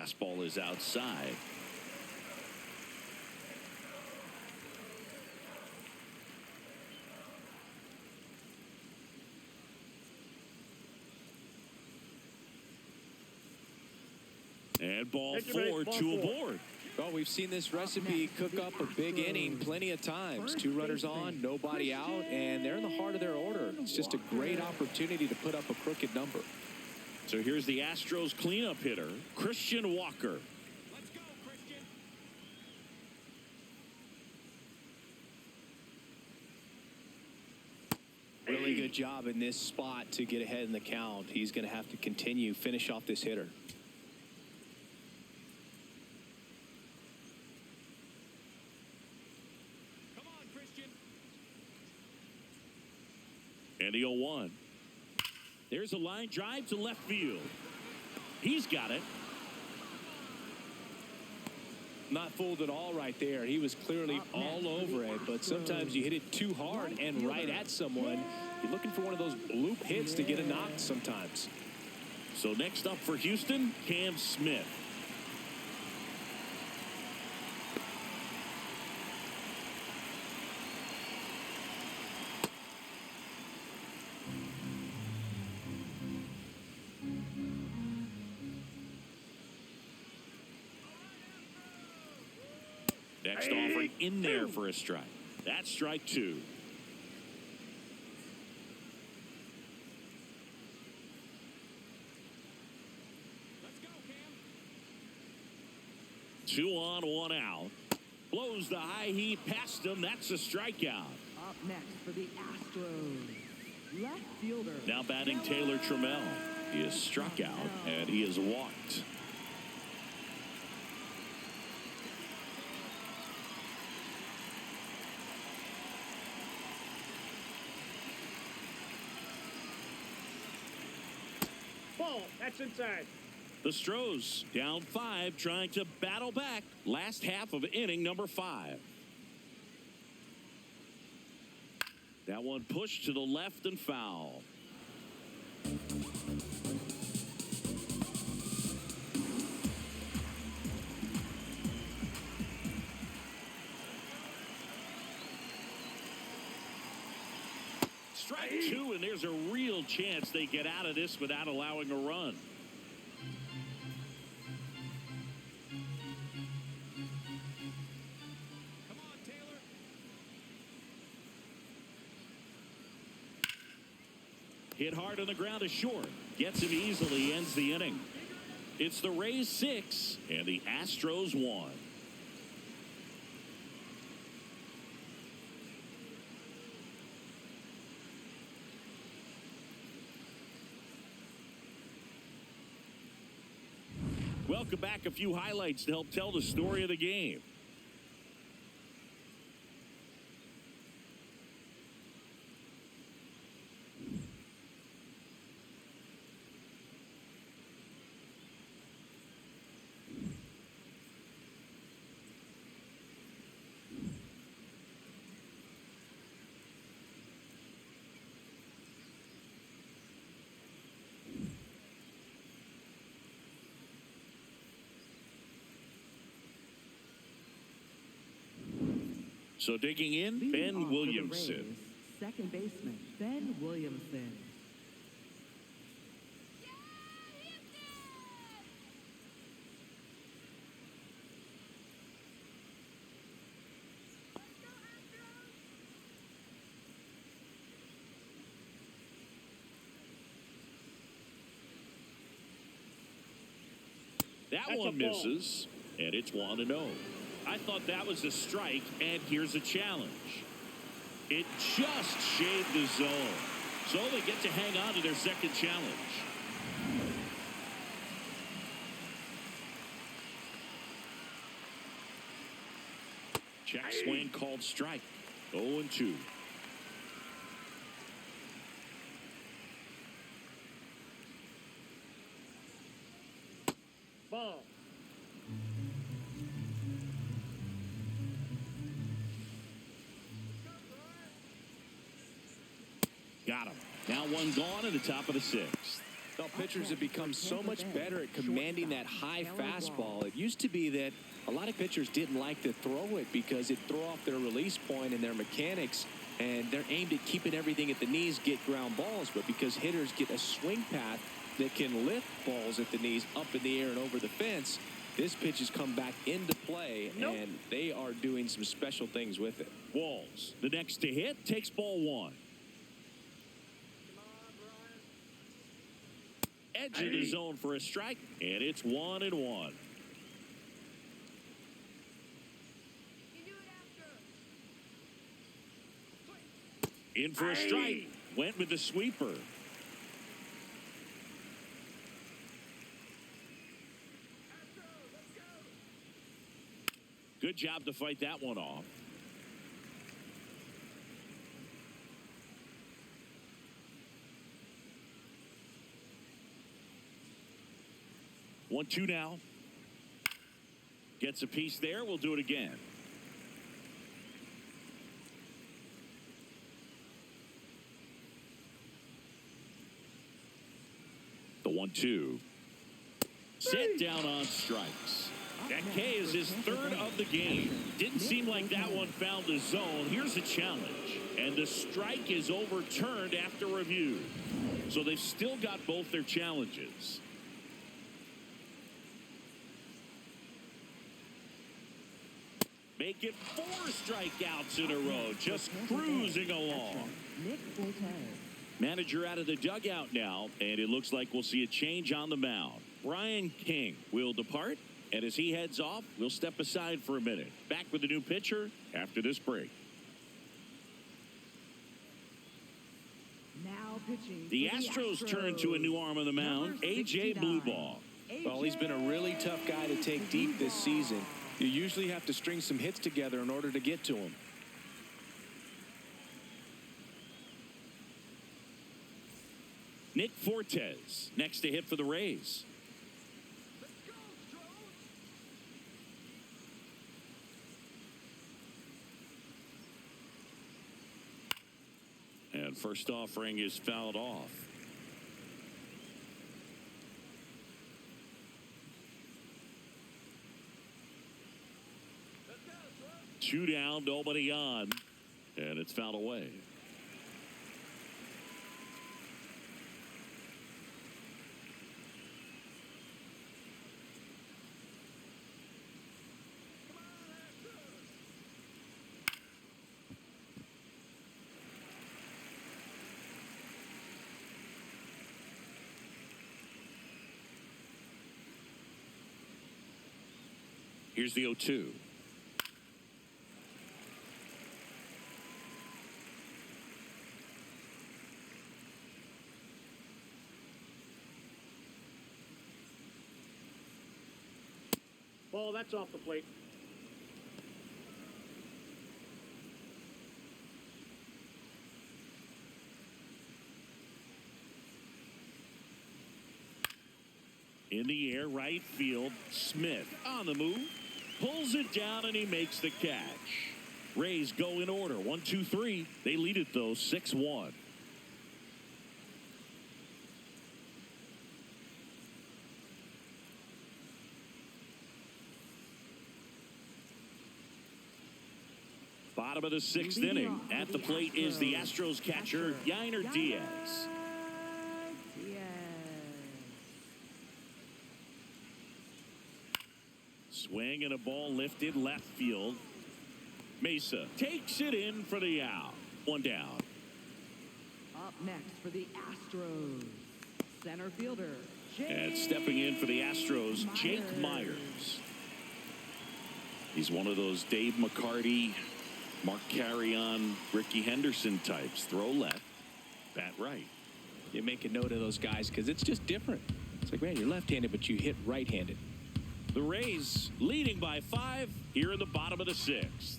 fastball is outside. And ball four, two aboard. Well, we've seen this recipe cook up a big inning plenty of times. 2 runners on, nobody out, and they're in the heart of their order. It's just a great opportunity to put up a crooked number. So here's the Astros cleanup hitter, Christian Walker. Let's go, Christian. Really good job in this spot to get ahead in the count. He's going to have to continue, finish off this hitter. Come on, Christian. And the 0-1. There's a line drive to left field. He's got it. Not fooled at all right there. He was clearly all over it, but sometimes you hit it too hard and right at someone. You're looking for one of those bloop hits to get a knock sometimes. So next up for Houston, Cam Smith. Next offering in there for a strike. That's strike 2. Let's go, Cam. 2 on, 1 out. Blows the high heat past him. That's a strikeout. Up next for the Astros, left fielder. Now batting Taylor Trammell. He is struck out and he is walked. Ball. That's inside. The Astros down 5, trying to battle back. Last half of inning number 5. That one pushed to the left and foul. Strike 2, and there's a real chance they get out of this without allowing a run. Come on, Taylor. Hit hard on the ground is short. Gets him easily, ends the inning. It's the Rays 6 and the Astros 1. Welcome back. A few highlights to help tell the story of the game. So digging in, Leading Ben off for the Williamson. Rays, second baseman Ben Williamson. That That's one a ball. misses, and it's 1-0. I thought that was a strike, and here's a challenge. It just shaved the zone, so they get to hang on to their second challenge. Check swing called strike. 0-2. Ball. Got him. Now one gone in the top of the 6th. Well, pitchers have become so much better at commanding that high fastball. It used to be that a lot of pitchers didn't like to throw it because it'd throw off their release point and their mechanics, and they're aimed at keeping everything at the knees, get ground balls. But because hitters get a swing path that can lift balls at the knees up in the air and over the fence, this pitch has come back into play, and they are doing some special things with it. Walls, the next to hit, takes ball one. Edge of the zone for a strike, and it's 1-1. In for a strike. Went with the sweeper. Good job to fight that one off. One, two now. Gets a piece there. We'll do it again. The 1-2. Set down on strikes. That K is his third of the game. Didn't seem like that one found the zone. Here's a challenge. And the strike is overturned after review. So they've still got both their challenges. Make it 4 strikeouts in a row. Just cruising along. Manager out of the dugout now, and it looks like we'll see a change on the mound. Brian King will depart, and as he heads off, we'll step aside for a minute. Back with the new pitcher after this break. Now pitching. The Astros turn to a new arm on the mound, A.J. Blueball. Well, he's been a really tough guy to take deep this season. You usually have to string some hits together in order to get to him. Nick Fortes next to hit for the Rays. And first offering is fouled off. Two down, nobody on, and it's fouled away. Here's the 0-2. Ball, that's off the plate. In the air, right field. Smith on the move. Pulls it down, and he makes the catch. Rays go in order. 1, 2, 3. They lead it, though, 6-1. Bottom of the 6th inning. At the plate is the Astros catcher, Yainer Diaz. Swing and a ball lifted left field. Mesa takes it in for the out. One down. Up next for the Astros, center fielder. And stepping in for the Astros, Jake Myers. He's one of those Dave McCarty, Mark Carrion, Ricky Henderson types. Throw left, bat right. You make a note of those guys because it's just different. It's like, man, you're left-handed, but you hit right-handed. The Rays leading by 5 here in the bottom of the 6th.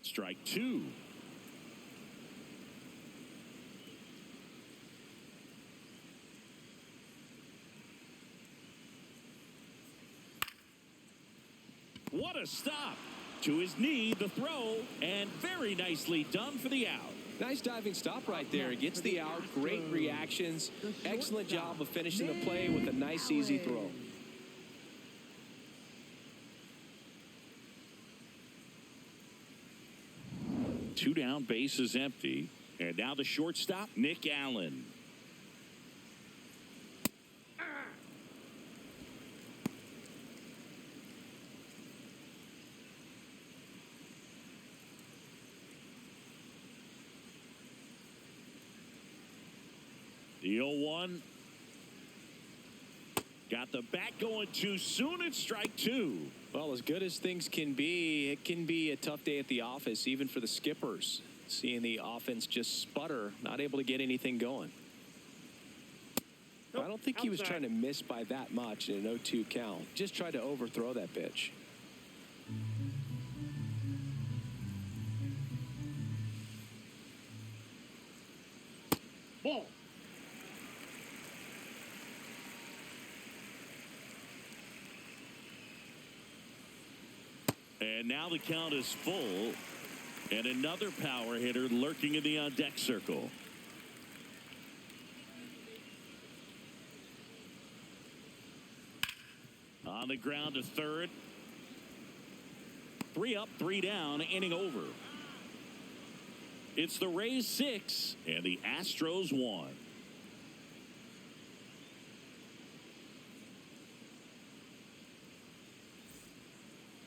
Strike 2. What a stop. To his knee, the throw, and very nicely done for the out. Nice diving stop right there. He gets the out. Great reactions. Excellent job of finishing the play with a nice, easy throw. Two down, bases empty. And now the shortstop, Nick Allen. The 0-1. Got the bat going too soon. It's strike two. Well, as good as things can be, it can be a tough day at the office, even for the skippers. Seeing the offense just sputter, not able to get anything going. I don't think he was trying to miss by that much in an 0-2 count. Just tried to overthrow that pitch. Ball. And now the count is full. And another power hitter lurking in the on-deck circle. On the ground to third. 3 up, 3 down, inning over. It's the Rays 6 and the Astros 1.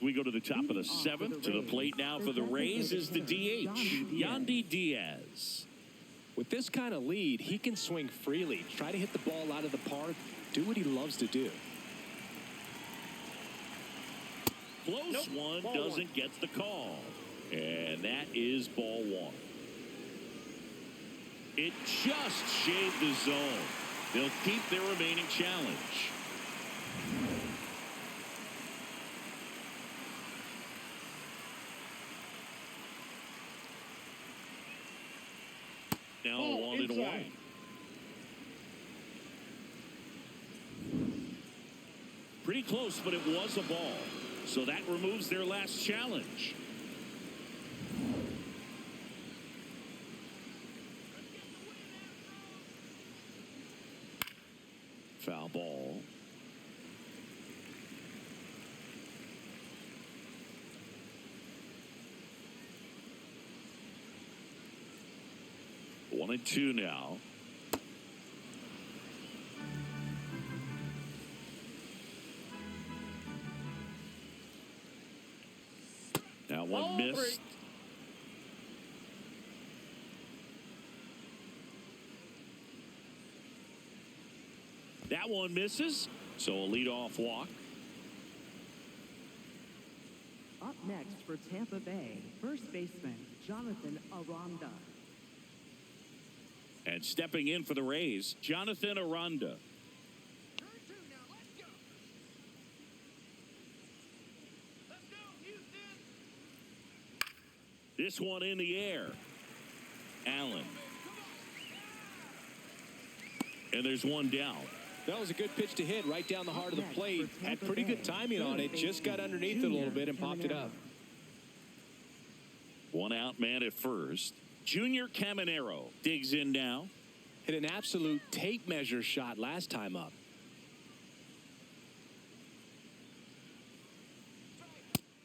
We go to the top of the 7th. To the plate now for the Rays is the DH, Yandy Diaz. With this kind of lead, he can swing freely, try to hit the ball out of the park, do what he loves to do. Close one, doesn't get the call. And that is ball 1. It just shaved the zone. They'll keep their remaining challenge. Now 1-1. Pretty close, but it was a ball. So that removes their last challenge. Foul ball. One and two now. Now one missed. That one misses. So a leadoff walk. Up next for Tampa Bay, first baseman Jonathan Aranda. And stepping in for the Rays, Jonathan Aranda. Turn 2 now. Let's go. Let's go, Houston. This one in the air. Allen. And there's one down. That was a good pitch to hit right down the heart of the plate. Had pretty good timing on it. Just got underneath it a little bit and popped it up. One out man at first. Junior Caminero digs in now. Hit an absolute tape measure shot last time up.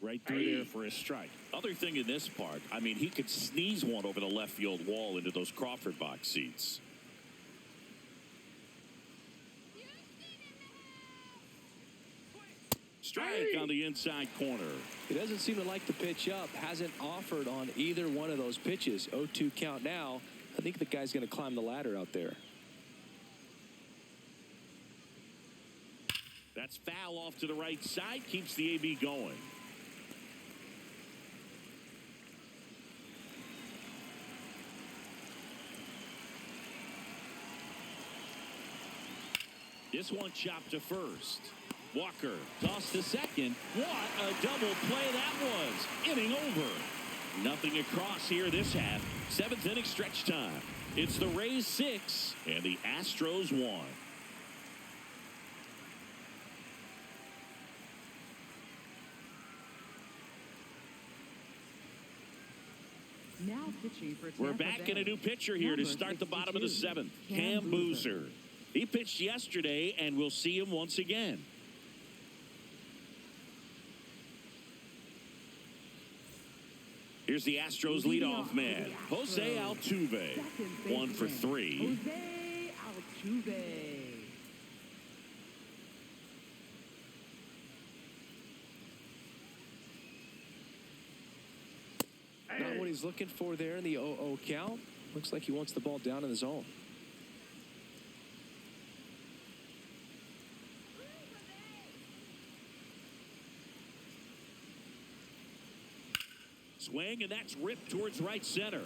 Right through there for a strike. Other thing in this part, I mean, he could sneeze one over the left field wall into those Crawford box seats. Strike on the inside corner. He doesn't seem to like the pitch up. Hasn't offered on either one of those pitches. 0-2 count now. I think the guy's going to climb the ladder out there. That's foul off to the right side. Keeps the AB going. This one chopped to first. Walker tossed to second. What a double play that was. Inning over. Nothing across here this half. 7th inning stretch time. It's the Rays 6 and the Astros 1. Now pitching for Tampa We're back Bay. in a new pitcher here to Number start the bottom of the 62, seventh. Cam Cam Boozer. He pitched yesterday, and we'll see him once again. Here's the Astros leadoff man, Jose Altuve. Second 1 for baseman, 3. Jose Altuve. Not what he's looking for there in the 0-0 count. Looks like he wants the ball down in the zone. Swing, and that's ripped towards right center.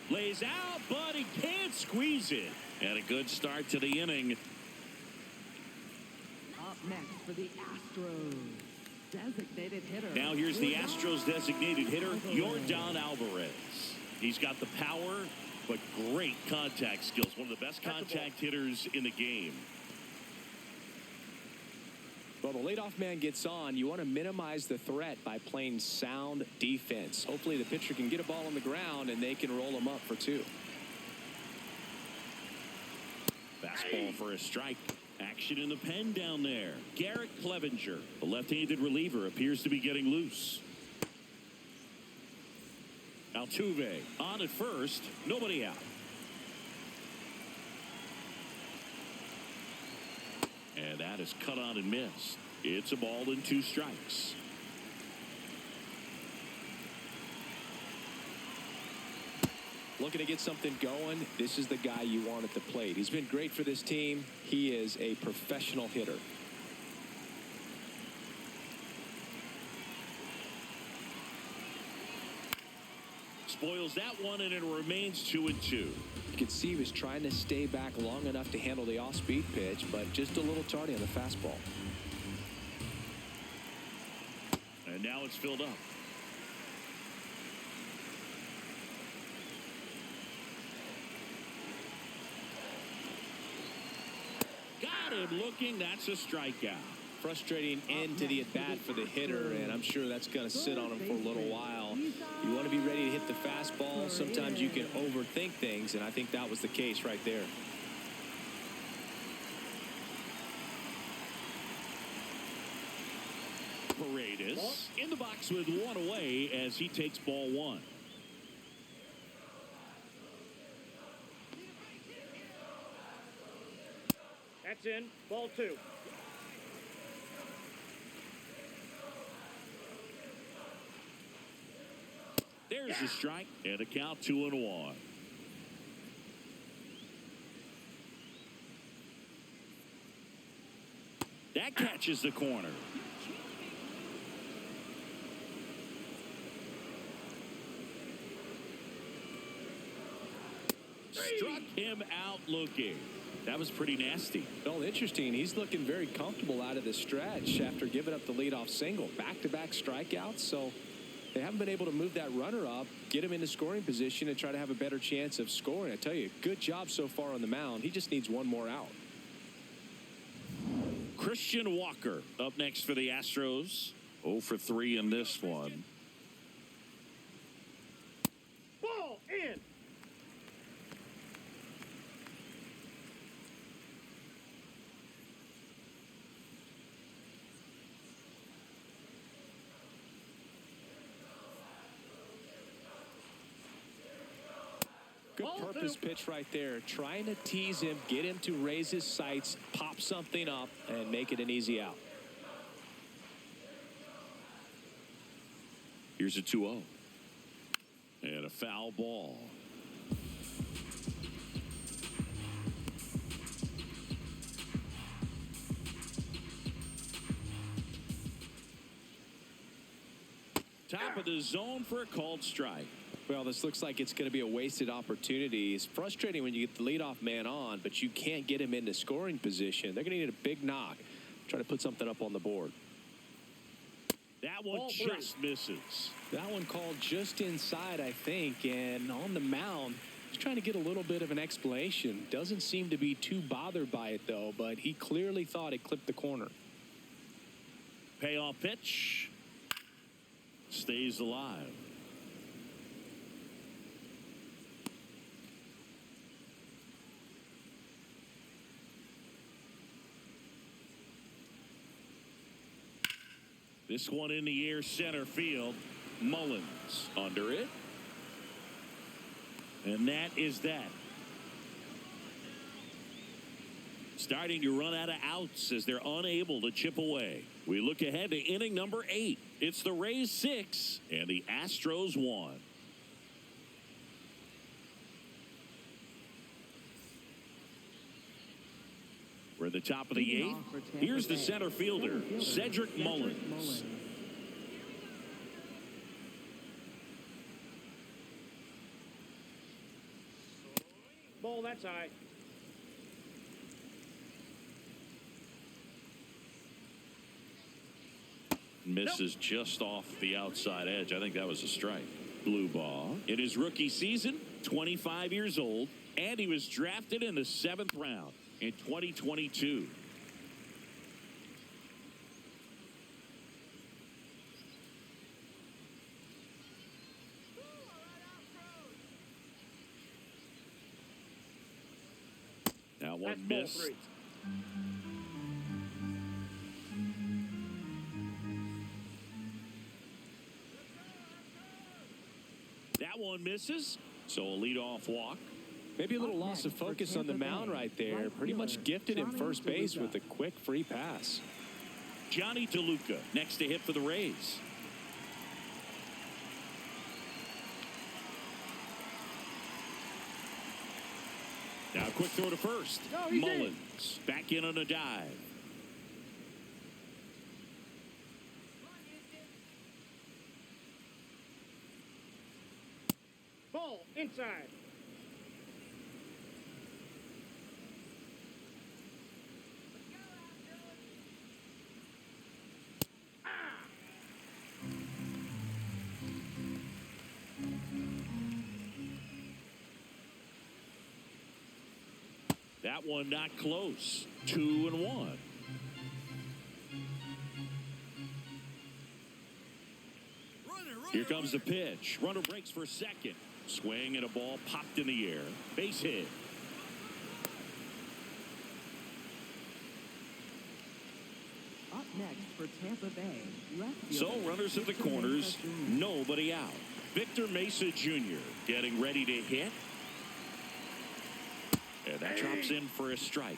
Lays out, but he can't squeeze it. And a good start to the inning. Up next for the Astros, designated hitter. Now here's the Yordan Astros designated hitter, Alvarez. Yordan Alvarez. He's got the power, but great contact skills. One of the best contact hitters in the game. Well, the leadoff man gets on. You want to minimize the threat by playing sound defense. Hopefully the pitcher can get a ball on the ground and they can roll him up for 2. Fastball for a strike. Action in the pen down there. Garrett Clevenger, the left-handed reliever, appears to be getting loose. Altuve on at first. Nobody out. And that is cut on and missed. It's a ball and 2 strikes. Looking to get something going. This is the guy you want at the plate. He's been great for this team. He is a professional hitter. Spoils that one, and it remains 2-2. You could see he was trying to stay back long enough to handle the off-speed pitch, but just a little tardy on the fastball. And now it's filled up. Got him looking. That's a strikeout. Frustrating end to the at-bat for the hitter, and I'm sure that's going to sit on him for a little while. You want to be ready to hit the fastball. Sometimes you can overthink things, and I think that was the case right there. Paredes in the box with 1 away as he takes ball 1. That's in. Ball 2. There's the strike, and a count 2-1. That catches the corner. Struck him out looking. That was pretty nasty. Well, interesting. He's looking very comfortable out of the stretch after giving up the leadoff single. Back-to-back strikeouts, so they haven't been able to move that runner up, get him into scoring position, and try to have a better chance of scoring. I tell you, good job so far on the mound. He just needs one more out. Christian Walker up next for the Astros. 0 for 3 in this one. Ball in. Good purpose pitch right there. Trying to tease him, get him to raise his sights, pop something up, and make it an easy out. Here's a 2-0. And a foul ball. Top of the zone for a called strike. Well, this looks like it's going to be a wasted opportunity. It's frustrating when you get the leadoff man on, but you can't get him into scoring position. They're going to need a big knock. Try to put something up on the board. That one just misses. That one called just inside, I think, and on the mound, he's trying to get a little bit of an explanation. Doesn't seem to be too bothered by it, though, but he clearly thought it clipped the corner. Payoff pitch. Stays alive. This one in the air center field. Mullins under it. And that is that. Starting to run out of outs as they're unable to chip away. We look ahead to inning number 8. It's the Rays 6 and the Astros 1. We're at the top of the 8th. Here's the center fielder, Cedric Mullins. Ball, that's high. Misses just off the outside edge. I think that was a strike. Blue ball. In his rookie season, 25 years old, and he was drafted in the 7th round in 2022. Now one missed. That one misses, so a leadoff walk. Maybe a little loss of focus on the mound right there. Pretty much gifted him first base with a quick free pass. Johnny DeLuca next to hit for the Rays. Now a quick throw to first. Mullins back in on a dive. Ball inside. That one not close. 2-1. Here comes the pitch. Runner breaks for second. Swing and a ball popped in the air. Base hit. Up next for Tampa Bay, left So fielder, runners at the Victor corners. Mesa Jr. Nobody out. Victor Mesa Jr. getting ready to hit. And that drops in for a strike.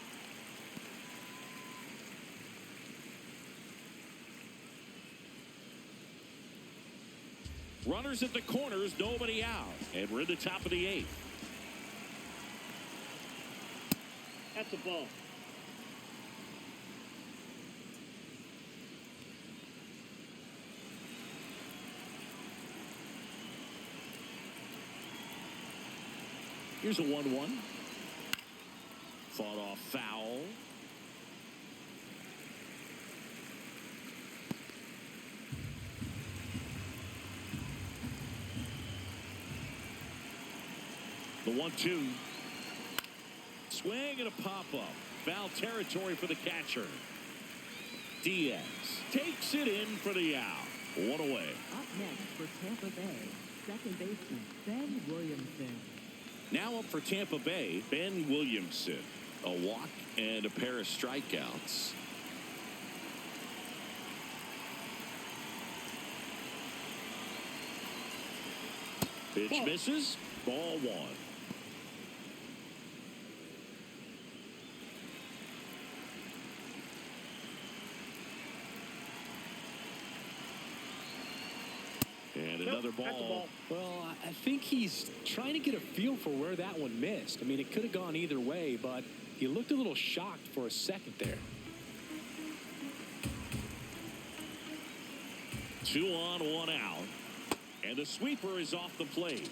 Runners at the corners, nobody out. And we're in the top of the 8th. That's a ball. Here's a 1-1. Fought off foul. The 1-2. Swing and a pop-up. Foul territory for the catcher. Diaz takes it in for the out. One away. Up next for Tampa Bay, second baseman Ben Williamson. Now up for Tampa Bay, Ben Williamson. A walk and a pair of strikeouts. Pitch misses. Ball 1. And another ball. Well, I think he's trying to get a feel for where that one missed. I mean, it could have gone either way, but he looked a little shocked for a second there. 2 on, 1 out. And the sweeper is off the plate.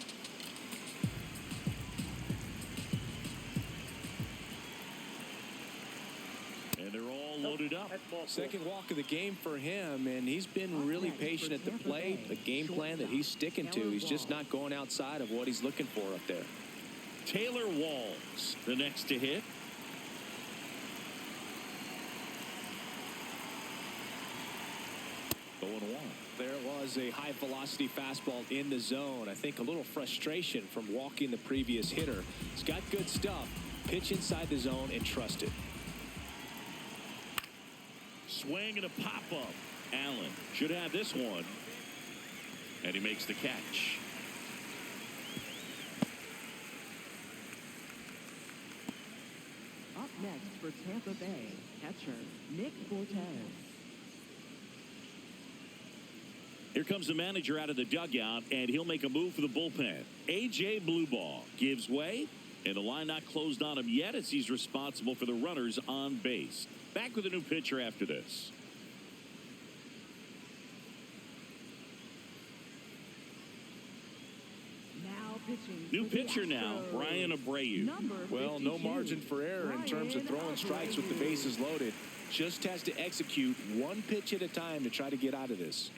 And they're all loaded up. Second walk of the game for him, and he's been really patient at the plate. The game plan that he's sticking to. He's just not going outside of what he's looking for up there. Taylor Walls, the next to hit. Going 1. There it was, a high velocity fastball in the zone. I think a little frustration from walking the previous hitter. He's got good stuff. Pitch inside the zone and trust it. Swing and a pop-up. Allen should have this one. And he makes the catch. Up next for Tampa Bay, catcher Nick Fortes. Here comes the manager out of the dugout, and he'll make a move for the bullpen. A.J. Blueball gives way, and the line not closed on him yet as he's responsible for the runners on base. Back with a new pitcher after this. New pitcher now, Brian Abreu. Well, no margin for error in terms of throwing strikes with the bases loaded. Just has to execute one pitch at a time to try to get out of this.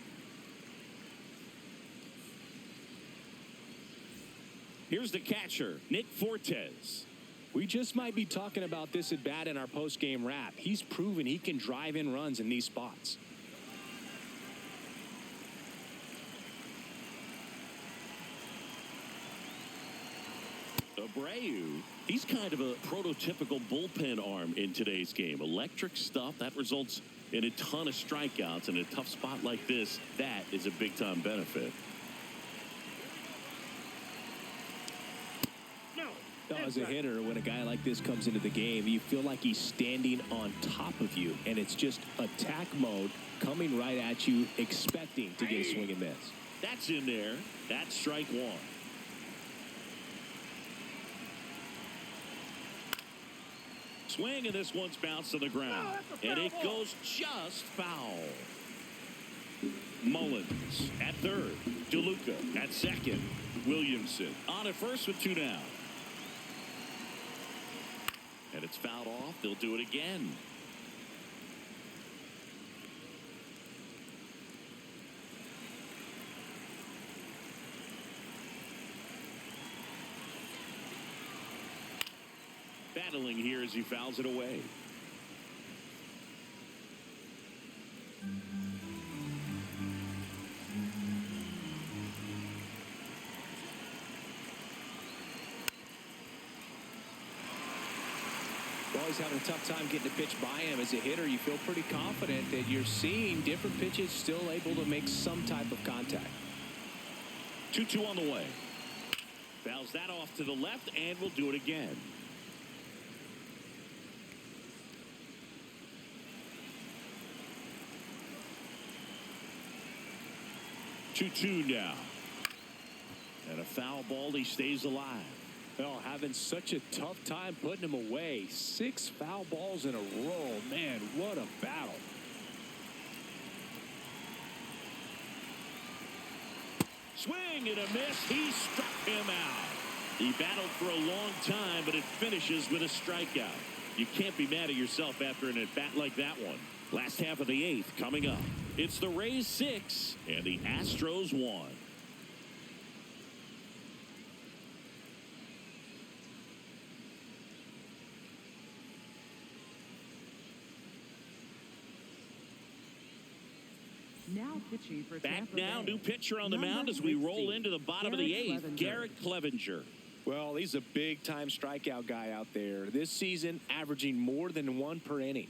Here's the catcher, Nick Fortes. We just might be talking about this at bat in our post-game wrap. He's proven he can drive in runs in these spots. Abreu, he's kind of a prototypical bullpen arm in today's game. Electric stuff that results in a ton of strikeouts. In a tough spot like this, that is a big-time benefit. As a hitter, when a guy like this comes into the game, you feel like he's standing on top of you, and it's just attack mode coming right at you, expecting to get a swing and miss. That's in there. That's strike one. Swing, and this one's bounced to the ground. And it goes just foul. Mullins at third. DeLuca at second. Williamson on at first with two down. And it's fouled off. They'll do it again. Battling here as he fouls it away. Always having a tough time getting a pitch by him. As a hitter, you feel pretty confident that you're seeing different pitches still able to make some type of contact. 2-2 on the way. Fouls that off to the left, and we'll do it again. Two now. And a foul ball. He stays alive. Well, having such a tough time putting him away. 6 foul balls in a row. Man, what a battle. Swing and a miss. He struck him out. He battled for a long time, but it finishes with a strikeout. You can't be mad at yourself after an at-bat like that one. Last half of the 8th coming up. It's the Rays 6 and the Astros 1. Now pitching for Back Tampa now, Bay. new pitcher on the Number mound as we 60, roll into the bottom of the Garrett 8th. Clevenger. Garrett Clevenger. Well, he's a big-time strikeout guy out there. This season, averaging more than 1 per inning.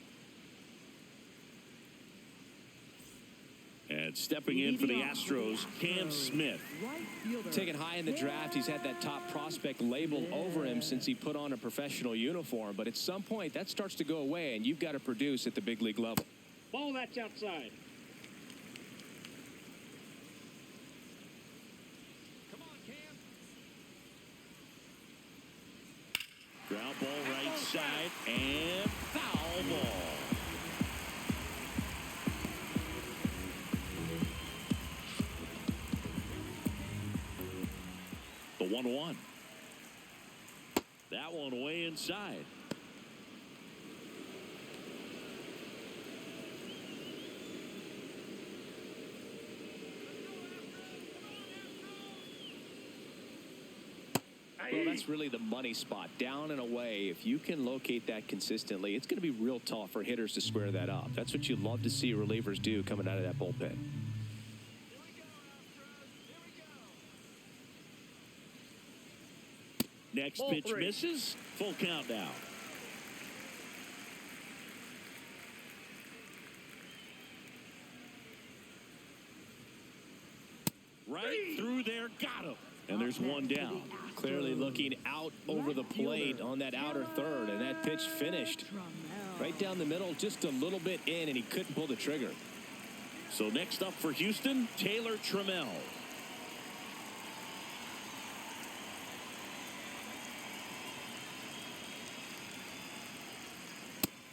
And stepping in for the Astros, Cam Smith. Right fielder. Taken high in the draft, he's had that top prospect label over him since he put on a professional uniform. But at some point, that starts to go away, and you've got to produce at the big league level. Ball that's outside. Come on, Cam. Ground ball right side and foul ball. The 1-1. That one way inside. Well, that's really the money spot, down and away. If you can locate that consistently, it's going to be real tough for hitters to square that up. That's what you love to see relievers do coming out of that bullpen. Next Ball pitch 3. misses. Full count now. Right through there, got him. And there's one down. Clearly looking out over the plate on that outer third, and that pitch finished right down the middle, just a little bit in, and he couldn't pull the trigger. So next up for Houston, Taylor Trammell.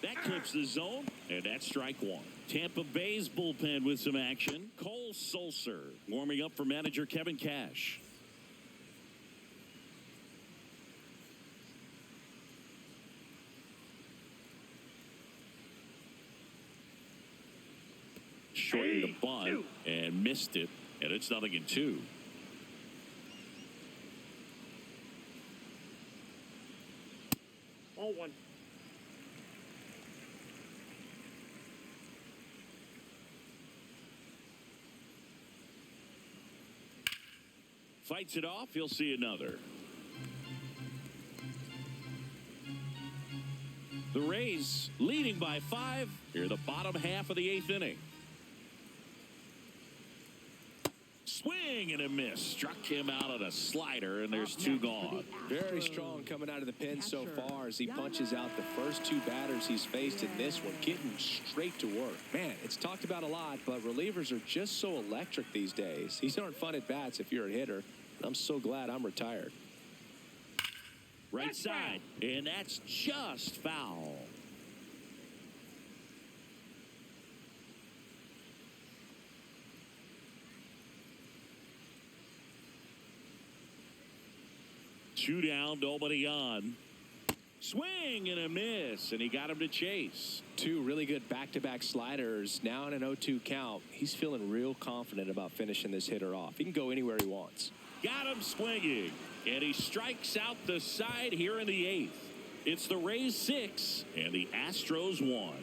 That clips the zone, and that's strike one. Tampa Bay's bullpen with some action. Cole Sulser warming up for manager Kevin Cash. Shortened the bunt and missed it, and it's 0-2. Ball one. Fights it off. He'll see another. The Rays leading by 5 here the bottom half of the 8th inning. Swing and a miss. Struck him out on a slider, and there's 2 gone. Very strong coming out of the pen so far as he punches out the first 2 batters he's faced in this one, getting straight to work. Man, it's talked about a lot, but relievers are just so electric these days. These aren't fun at bats if you're a hitter. I'm so glad I'm retired. Right side, and that's just foul. Two down, nobody on. Swing and a miss, and he got him to chase. 2 really good back-to-back sliders. Now in an 0-2 count. He's feeling real confident about finishing this hitter off. He can go anywhere he wants. Got him swinging, and he strikes out the side here in the 8th. It's the Rays 6 and the Astros 1.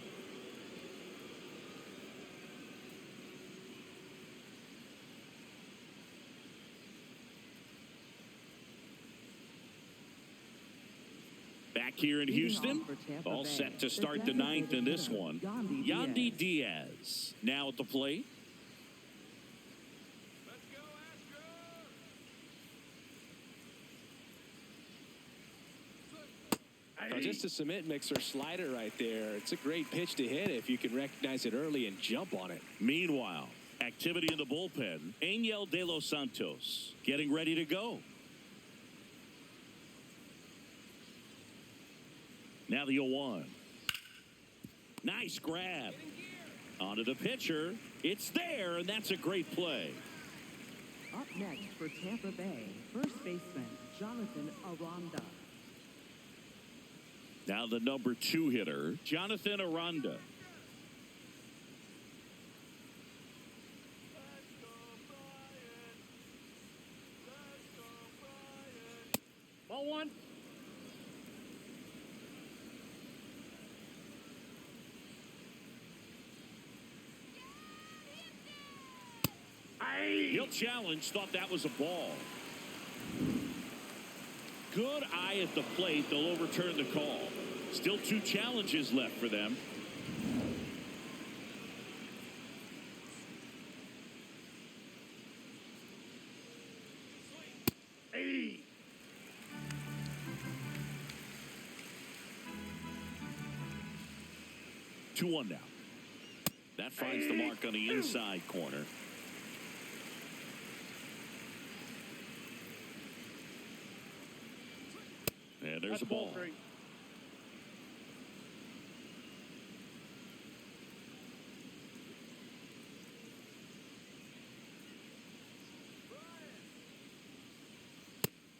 Back here in Houston, all set to start the 9th in this one. Yandy Diaz now at the plate. Now, just a cement mixer slider right there. It's a great pitch to hit if you can recognize it early and jump on it. Meanwhile, activity in the bullpen. Angel De Los Santos getting ready to go. Now the 0-1. Nice grab. Onto the pitcher. It's there, and that's a great play. Up next for Tampa Bay, first baseman Jonathan Aranda. Now the number 2 hitter, Jonathan Aranda. Ball one. He'll challenge, thought that was a ball. Good eye at the plate. They'll overturn the call. Still 2 challenges left for them. Hey. 2-1 now. That finds the mark on the inside corner. And there's a ball.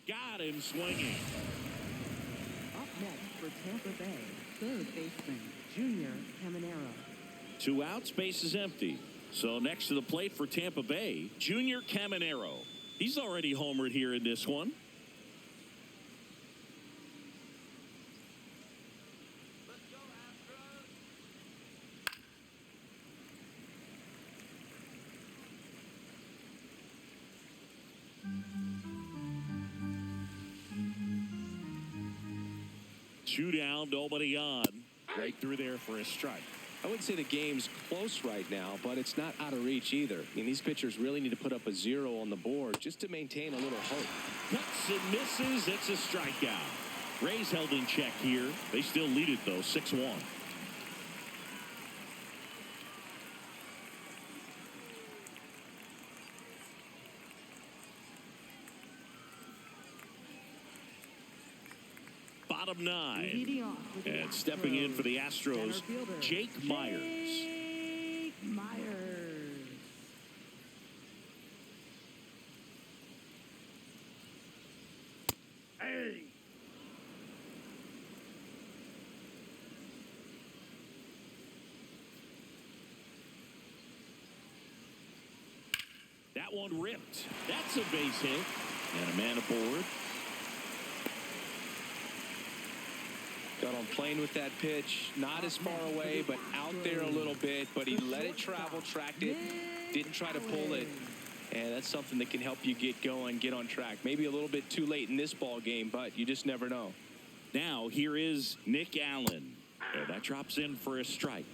Got him swinging. Up next for Tampa Bay, third baseman Junior Caminero. 2 outs, base is empty. So next to the plate for Tampa Bay, Junior Caminero. He's already homered here in this one. Two down, nobody on. Right through there for a strike. I wouldn't say the game's close right now, but it's not out of reach either. I mean, these pitchers really need to put up a 0 on the board just to maintain a little hope. Cuts and misses. It's a strikeout. Rays held in check here. They still lead it, though, 6-1. Bottom 9. Leading off with the And stepping in for the Astros, center fielder, Jake Myers. Jake Myers. Hey. That one ripped. That's a base hit. And a man aboard. Got on plane with that pitch, not as far away, but out there a little bit, but he let it travel, tracked it, didn't try to pull it, and that's something that can help you get going, get on track. Maybe a little bit too late in this ball game, but you just never know. Now here is Nick Allen. And that drops in for a strike.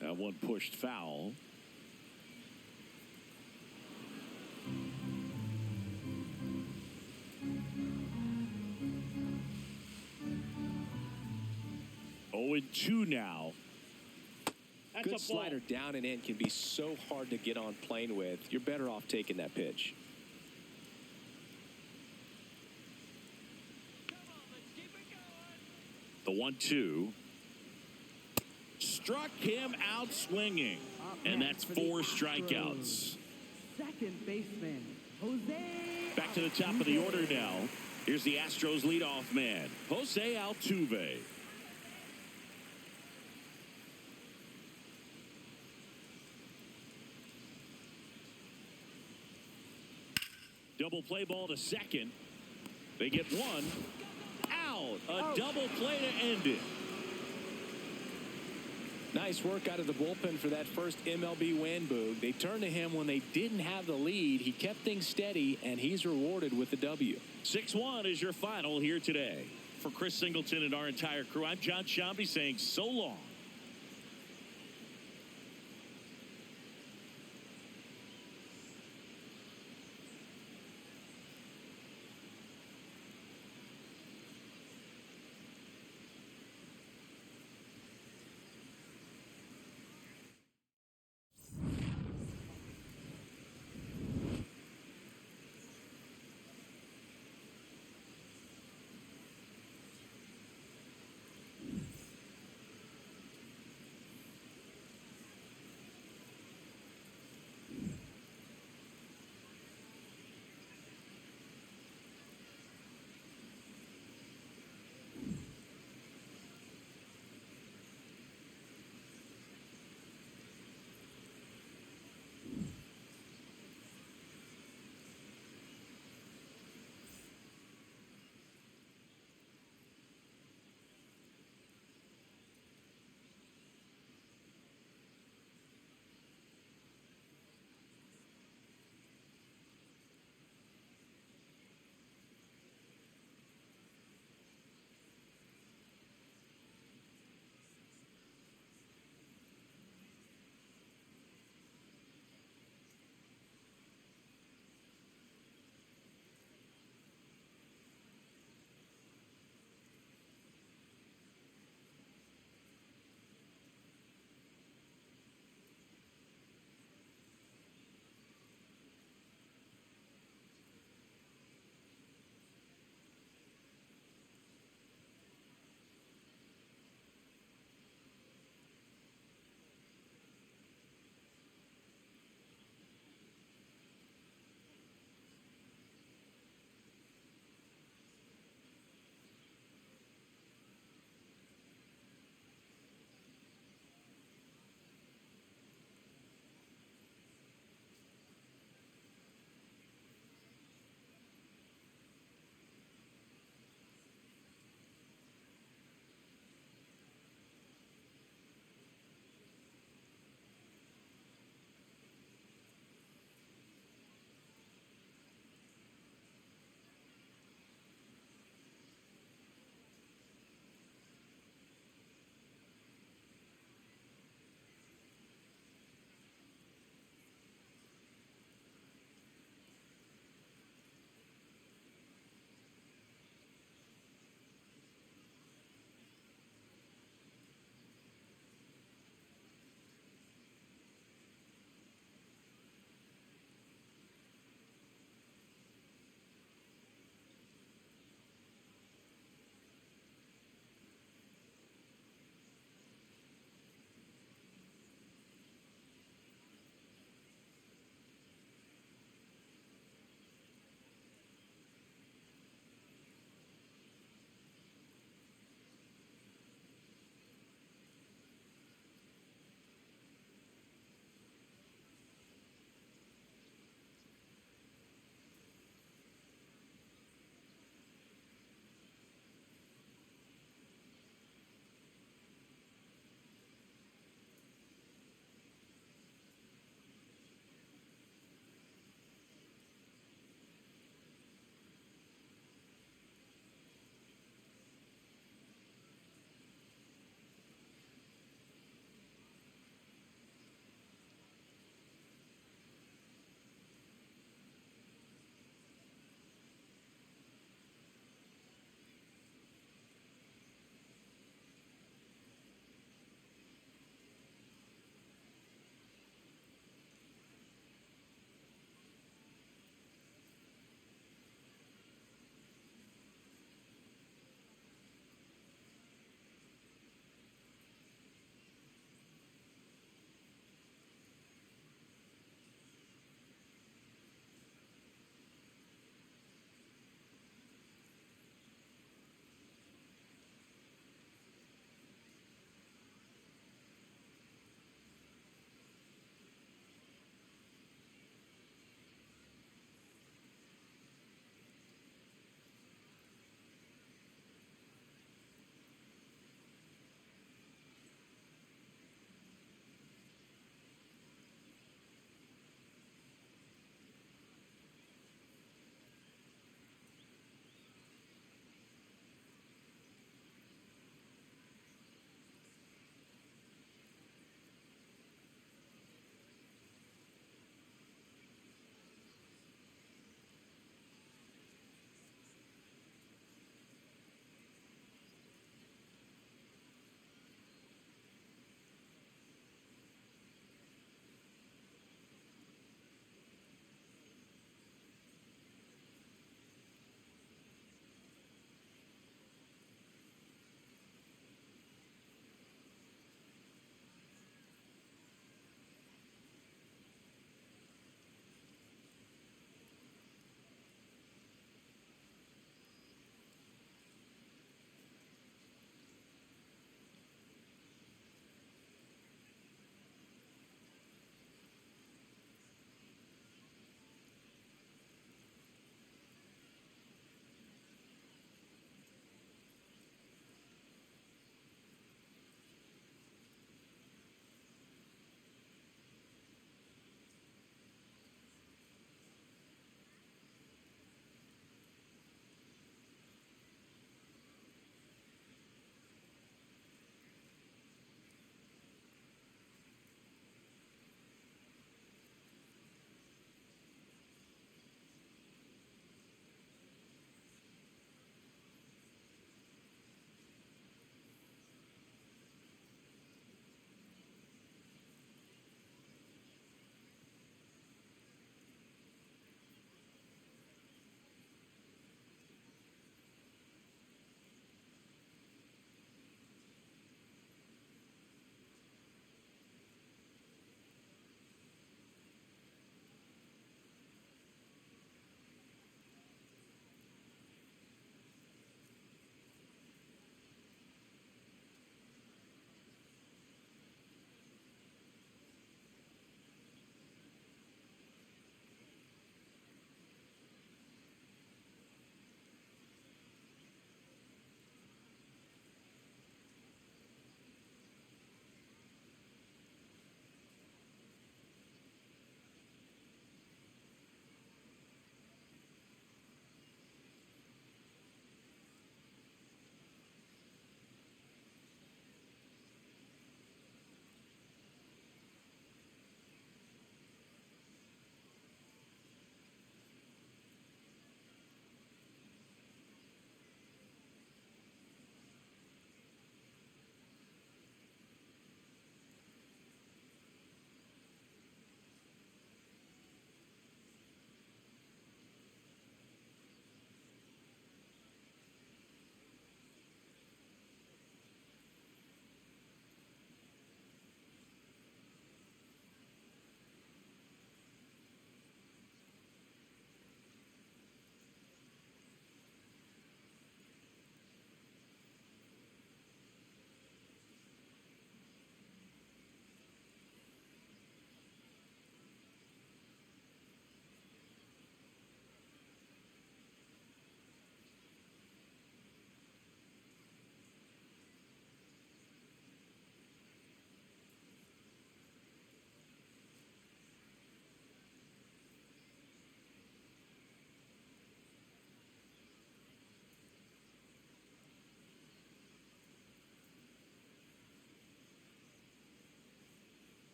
That one pushed foul. Oh, and 2 now. That's Good a ball. slider down and in can be so hard to get on plane with. You're better off taking that pitch. The 1-2. Struck him out swinging. And that's 4 strikeouts. Second baseman, Jose. Back to the top of the order now. Here's the Astros leadoff man, Jose Altuve. Double play ball to second. They get 1 out. A double play to end it. Nice work out of the bullpen for that first MLB win, Boog. They turned to him when they didn't have the lead. He kept things steady, and he's rewarded with the W. 6-1 is your final here today. For Chris Singleton and our entire crew, I'm John Shambi saying so long.